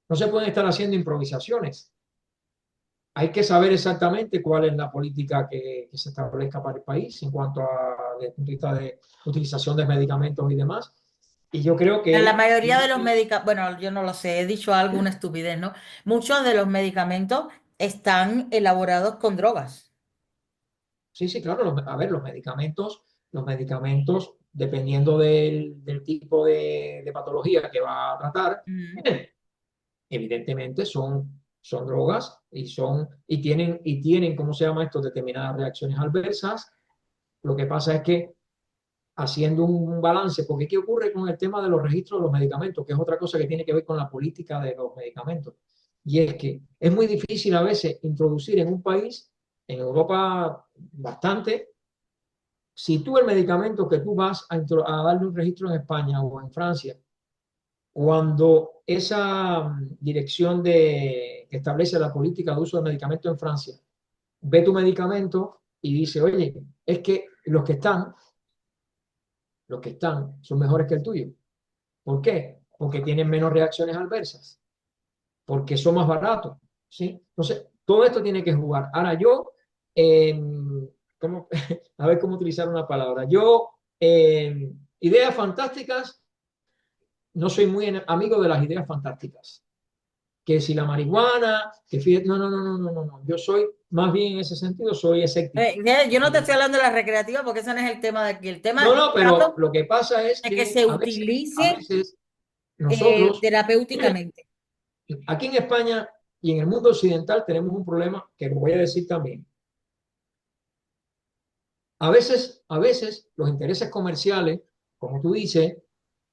[SPEAKER 3] No se pueden estar haciendo improvisaciones. Hay que saber exactamente cuál es la política que se establezca para el país en cuanto a desde el punto de vista de utilización de medicamentos y demás. Y yo creo
[SPEAKER 2] La
[SPEAKER 3] que
[SPEAKER 2] mayoría de los medicamentos, bueno, yo no lo sé, he dicho alguna estupidez, ¿no? Muchos de los medicamentos están elaborados con drogas.
[SPEAKER 3] sí, sí, claro, a ver, los medicamentos, dependiendo del tipo de patología que va a tratar,
[SPEAKER 2] Ujú.
[SPEAKER 3] evidentemente son drogas y tienen, ¿cómo se llama esto? Determinadas reacciones adversas. Lo que pasa es que haciendo un balance, porque ¿qué ocurre con el tema de los registros de los medicamentos? Que es otra cosa que tiene que ver con la política de los medicamentos. Y es que es muy difícil a veces introducir en un país, en Europa bastante, si tú el medicamento que tú vas a darle un registro en España o en Francia, cuando esa dirección que establece la política de uso de medicamentos en Francia ve tu medicamento y dice, oye, es que los que están son mejores que el tuyo. ¿Por qué? Porque tienen menos reacciones adversas, porque son más baratos, ¿sí? Entonces, todo esto tiene que jugar. Ahora, eh, ¿cómo? A ver cómo utilizar una palabra. Ideas fantásticas, no soy muy amigo de las ideas fantásticas. Que si la marihuana, que fíjate, no. Yo soy, más bien en ese sentido, soy escéptico.
[SPEAKER 2] Yo no te estoy hablando de la recreativa porque ese no es el tema de aquí. El tema,
[SPEAKER 3] No,
[SPEAKER 2] yo
[SPEAKER 3] no, pero
[SPEAKER 2] hablo
[SPEAKER 3] lo que pasa es
[SPEAKER 2] de que
[SPEAKER 3] que
[SPEAKER 2] se
[SPEAKER 3] a
[SPEAKER 2] utilice
[SPEAKER 3] veces nosotros,
[SPEAKER 2] terapéuticamente.
[SPEAKER 3] aquí en España y en el mundo occidental, tenemos un problema que lo voy a decir también. A veces los intereses comerciales, como tú dices,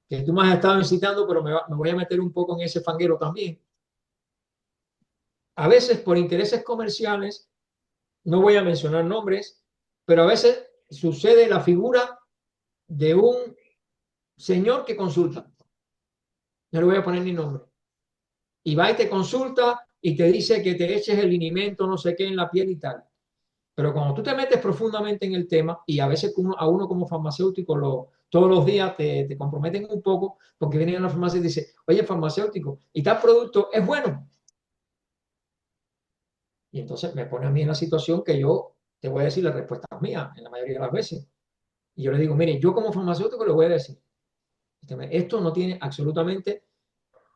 [SPEAKER 3] que tú me has estado incitando, pero me voy a meter un poco en ese fanguero también. A veces por intereses comerciales, no voy a mencionar nombres, pero a veces sucede la figura de un señor que consulta. No le voy a poner ni nombre. Y va y te consulta y te dice que te eches el linimento, no sé qué, en la piel y tal. Pero cuando tú te metes profundamente en el tema, y a veces a uno como farmacéutico todos los días te comprometen un poco, porque vienen a la farmacia y dicen, oye, farmacéutico, y tal producto es bueno. Y entonces me pone a mí en la situación que yo te voy a decir la respuesta mía en la mayoría de las veces. Y yo le digo, mire, yo como farmacéutico le voy a decir, esto no tiene absolutamente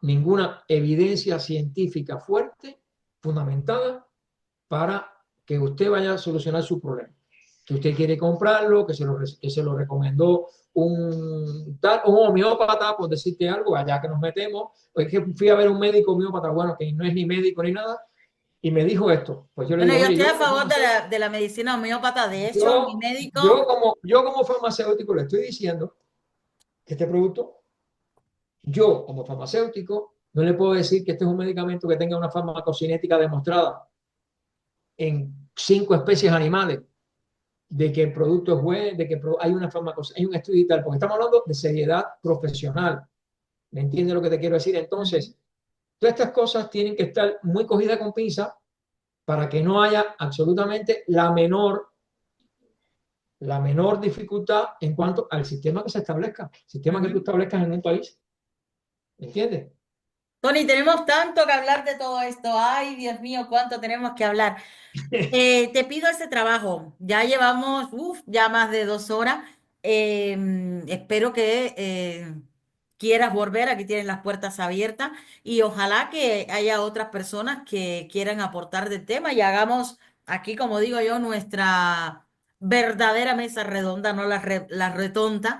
[SPEAKER 3] ninguna evidencia científica fuerte, fundamentada, para que usted vaya a solucionar su problema. Que usted quiere comprarlo, que se lo recomendó un homeópata, por decirte algo, allá que nos metemos. Pues que fui a ver un médico homeópata, bueno, que no es ni médico ni nada, y me dijo esto. Pues yo le
[SPEAKER 2] Bueno,
[SPEAKER 3] digo,
[SPEAKER 2] yo
[SPEAKER 3] mire,
[SPEAKER 2] estoy a favor de la medicina homeópata. De hecho, mi
[SPEAKER 3] yo,
[SPEAKER 2] médico,
[SPEAKER 3] yo como farmacéutico le estoy diciendo que este producto, yo como farmacéutico, no le puedo decir que este es un medicamento que tenga una farmacocinética demostrada en 5 especies animales, de que el producto es bueno, de que hay una hay un estudio y tal, porque estamos hablando de seriedad profesional. ¿Me entiendes lo que te quiero decir?
[SPEAKER 2] ujú,
[SPEAKER 3] Entonces, todas estas cosas tienen que estar muy cogidas con pinza para que no haya absolutamente la menor dificultad en cuanto al sistema que se establezca, sistema que tú
[SPEAKER 2] ujú.
[SPEAKER 3] establezcas en un país. ¿Me entiendes?
[SPEAKER 2] Tony, tenemos tanto que hablar de todo esto. Ay, Dios mío, cuánto tenemos que hablar. Te pido ese trabajo. Ya llevamos, ya más de 2 horas. Espero que quieras volver. Aquí tienes las puertas abiertas y ojalá que haya otras personas que quieran aportar del tema y hagamos aquí, como digo yo, nuestra verdadera mesa redonda, no la retonta.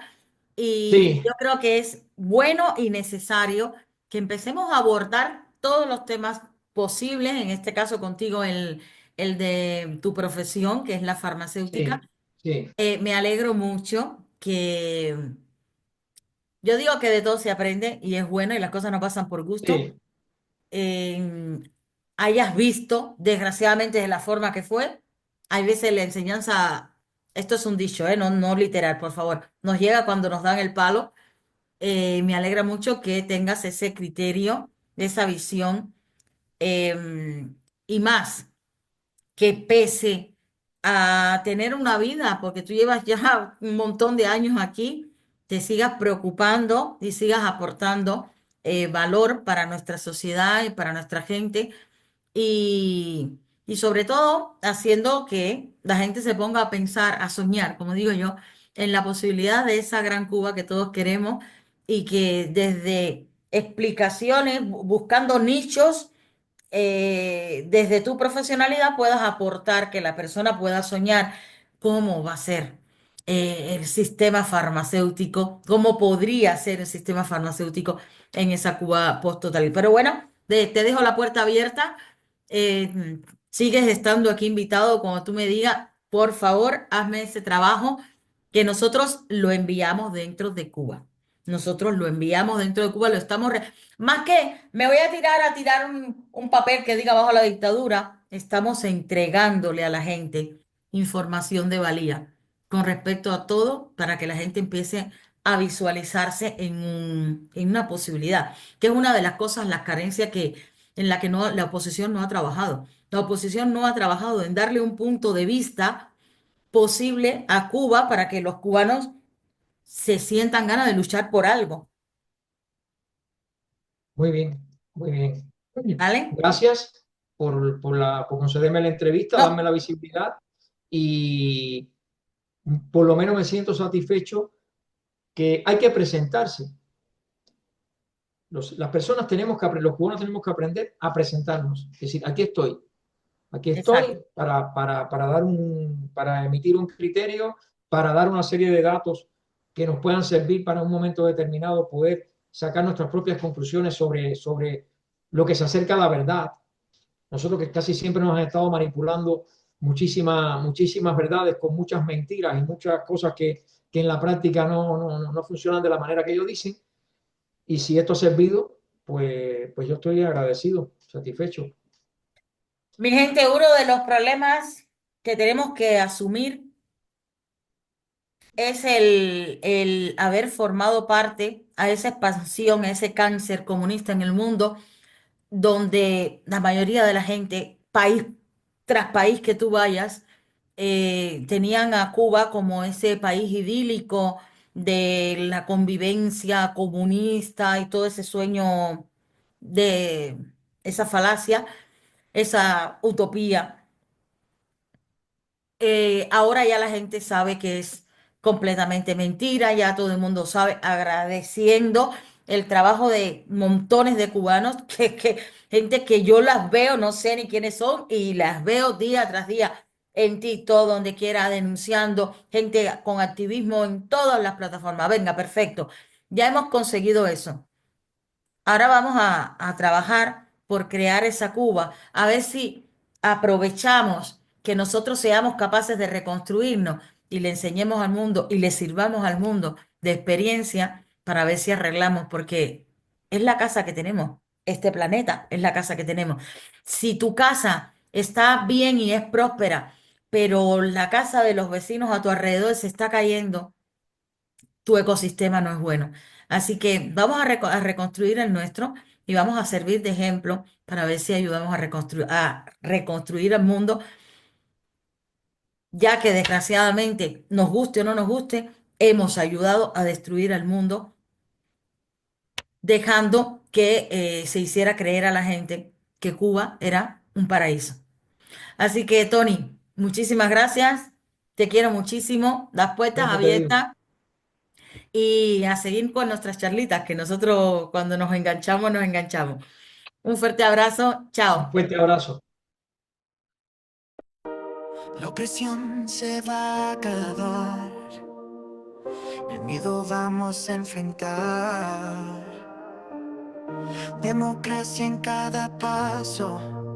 [SPEAKER 2] Y
[SPEAKER 3] Sí,
[SPEAKER 2] yo creo que es bueno y necesario que empecemos a abordar todos los temas posibles, en este caso contigo el de tu profesión, que es la farmacéutica.
[SPEAKER 3] sí, sí,
[SPEAKER 2] Me alegro mucho que yo digo que de todo se aprende y es bueno y las cosas no pasan por gusto.
[SPEAKER 3] sí,
[SPEAKER 2] eh, Hayas visto, desgraciadamente de la forma que fue, hay veces la enseñanza, esto es un dicho, no, no literal, por favor, nos llega cuando nos dan el palo. Me alegra mucho que tengas ese criterio, esa visión, y más, que pese a tener una vida, porque tú llevas ya un montón de años aquí, te sigas preocupando y sigas aportando valor para nuestra sociedad y para nuestra gente y sobre todo haciendo que la gente se ponga a pensar, a soñar, como digo yo, en la posibilidad de esa gran Cuba que todos queremos y que desde explicaciones, buscando nichos, desde tu profesionalidad puedas aportar que la persona pueda soñar cómo va a ser el sistema farmacéutico, cómo podría ser el sistema farmacéutico en esa Cuba post-total. Pero bueno, te dejo la puerta abierta. Sigues estando aquí invitado cuando tú me digas, por favor, hazme ese trabajo que nosotros lo enviamos dentro de Cuba. Nosotros lo enviamos dentro de Cuba, lo estamos más que me voy a tirar un papel que diga bajo la dictadura, estamos entregándole a la gente información de valía con respecto a todo para que la gente empiece a visualizarse en una posibilidad, que es una de las cosas, las carencias en la que no, la oposición no ha trabajado. La oposición no ha trabajado en darle un punto de vista posible a Cuba para que los cubanos se sientan ganas de luchar por algo,
[SPEAKER 3] muy bien, muy bien.
[SPEAKER 2] ¿vale?
[SPEAKER 3] Gracias por concederme la entrevista, darme
[SPEAKER 2] No,
[SPEAKER 3] la visibilidad y por lo menos me siento satisfecho que hay que presentarse. Las personas tenemos que aprender, los cubanos tenemos que aprender a presentarnos. Es decir, aquí estoy
[SPEAKER 2] exacto.
[SPEAKER 3] para emitir un criterio, para dar una serie de datos que nos puedan servir para un momento determinado poder sacar nuestras propias conclusiones sobre lo que se acerca a la verdad. Nosotros que casi siempre nos han estado manipulando muchísimas verdades con muchas mentiras y muchas cosas que en la práctica no funcionan de la manera que ellos dicen. Y si esto ha servido, pues yo estoy agradecido, satisfecho.
[SPEAKER 2] Mi gente, uno de los problemas que tenemos que asumir es el haber formado parte a esa expansión, a ese cáncer comunista en el mundo, donde la mayoría de la gente, país tras país que tú vayas, tenían a Cuba como ese país idílico de la convivencia comunista y todo ese sueño de esa falacia, esa utopía. Ahora ya la gente sabe que es completamente mentira, ya todo el mundo sabe, agradeciendo el trabajo de montones de cubanos, gente que yo las veo, no sé ni quiénes son, y las veo día tras día en TikTok, donde quiera, denunciando, gente con activismo en todas las plataformas. Venga, perfecto. Ya hemos conseguido eso. Ahora vamos a trabajar por crear esa Cuba, a ver si aprovechamos que nosotros seamos capaces de reconstruirnos y le enseñemos al mundo y le sirvamos al mundo de experiencia para ver si arreglamos, porque es la casa que tenemos, este planeta es la casa que tenemos. Si tu casa está bien y es próspera, pero la casa de los vecinos a tu alrededor se está cayendo, tu ecosistema no es bueno. Así que vamos a reconstruir el nuestro y vamos a servir de ejemplo para ver si ayudamos a reconstruir el mundo, ya que desgraciadamente, nos guste o no nos guste, hemos ayudado a destruir al mundo, dejando que se hiciera creer a la gente que Cuba era un paraíso. Así que, Tony, muchísimas gracias. Te quiero muchísimo. Las
[SPEAKER 3] Lo
[SPEAKER 2] puertas
[SPEAKER 3] mismo te digo.
[SPEAKER 2] abiertas. Y a seguir con nuestras charlitas, que nosotros cuando nos enganchamos, nos enganchamos. Un fuerte abrazo,
[SPEAKER 3] Un
[SPEAKER 2] chao.
[SPEAKER 3] fuerte abrazo.
[SPEAKER 1] La opresión se va a acabar, el miedo vamos a enfrentar. Democracia en cada paso,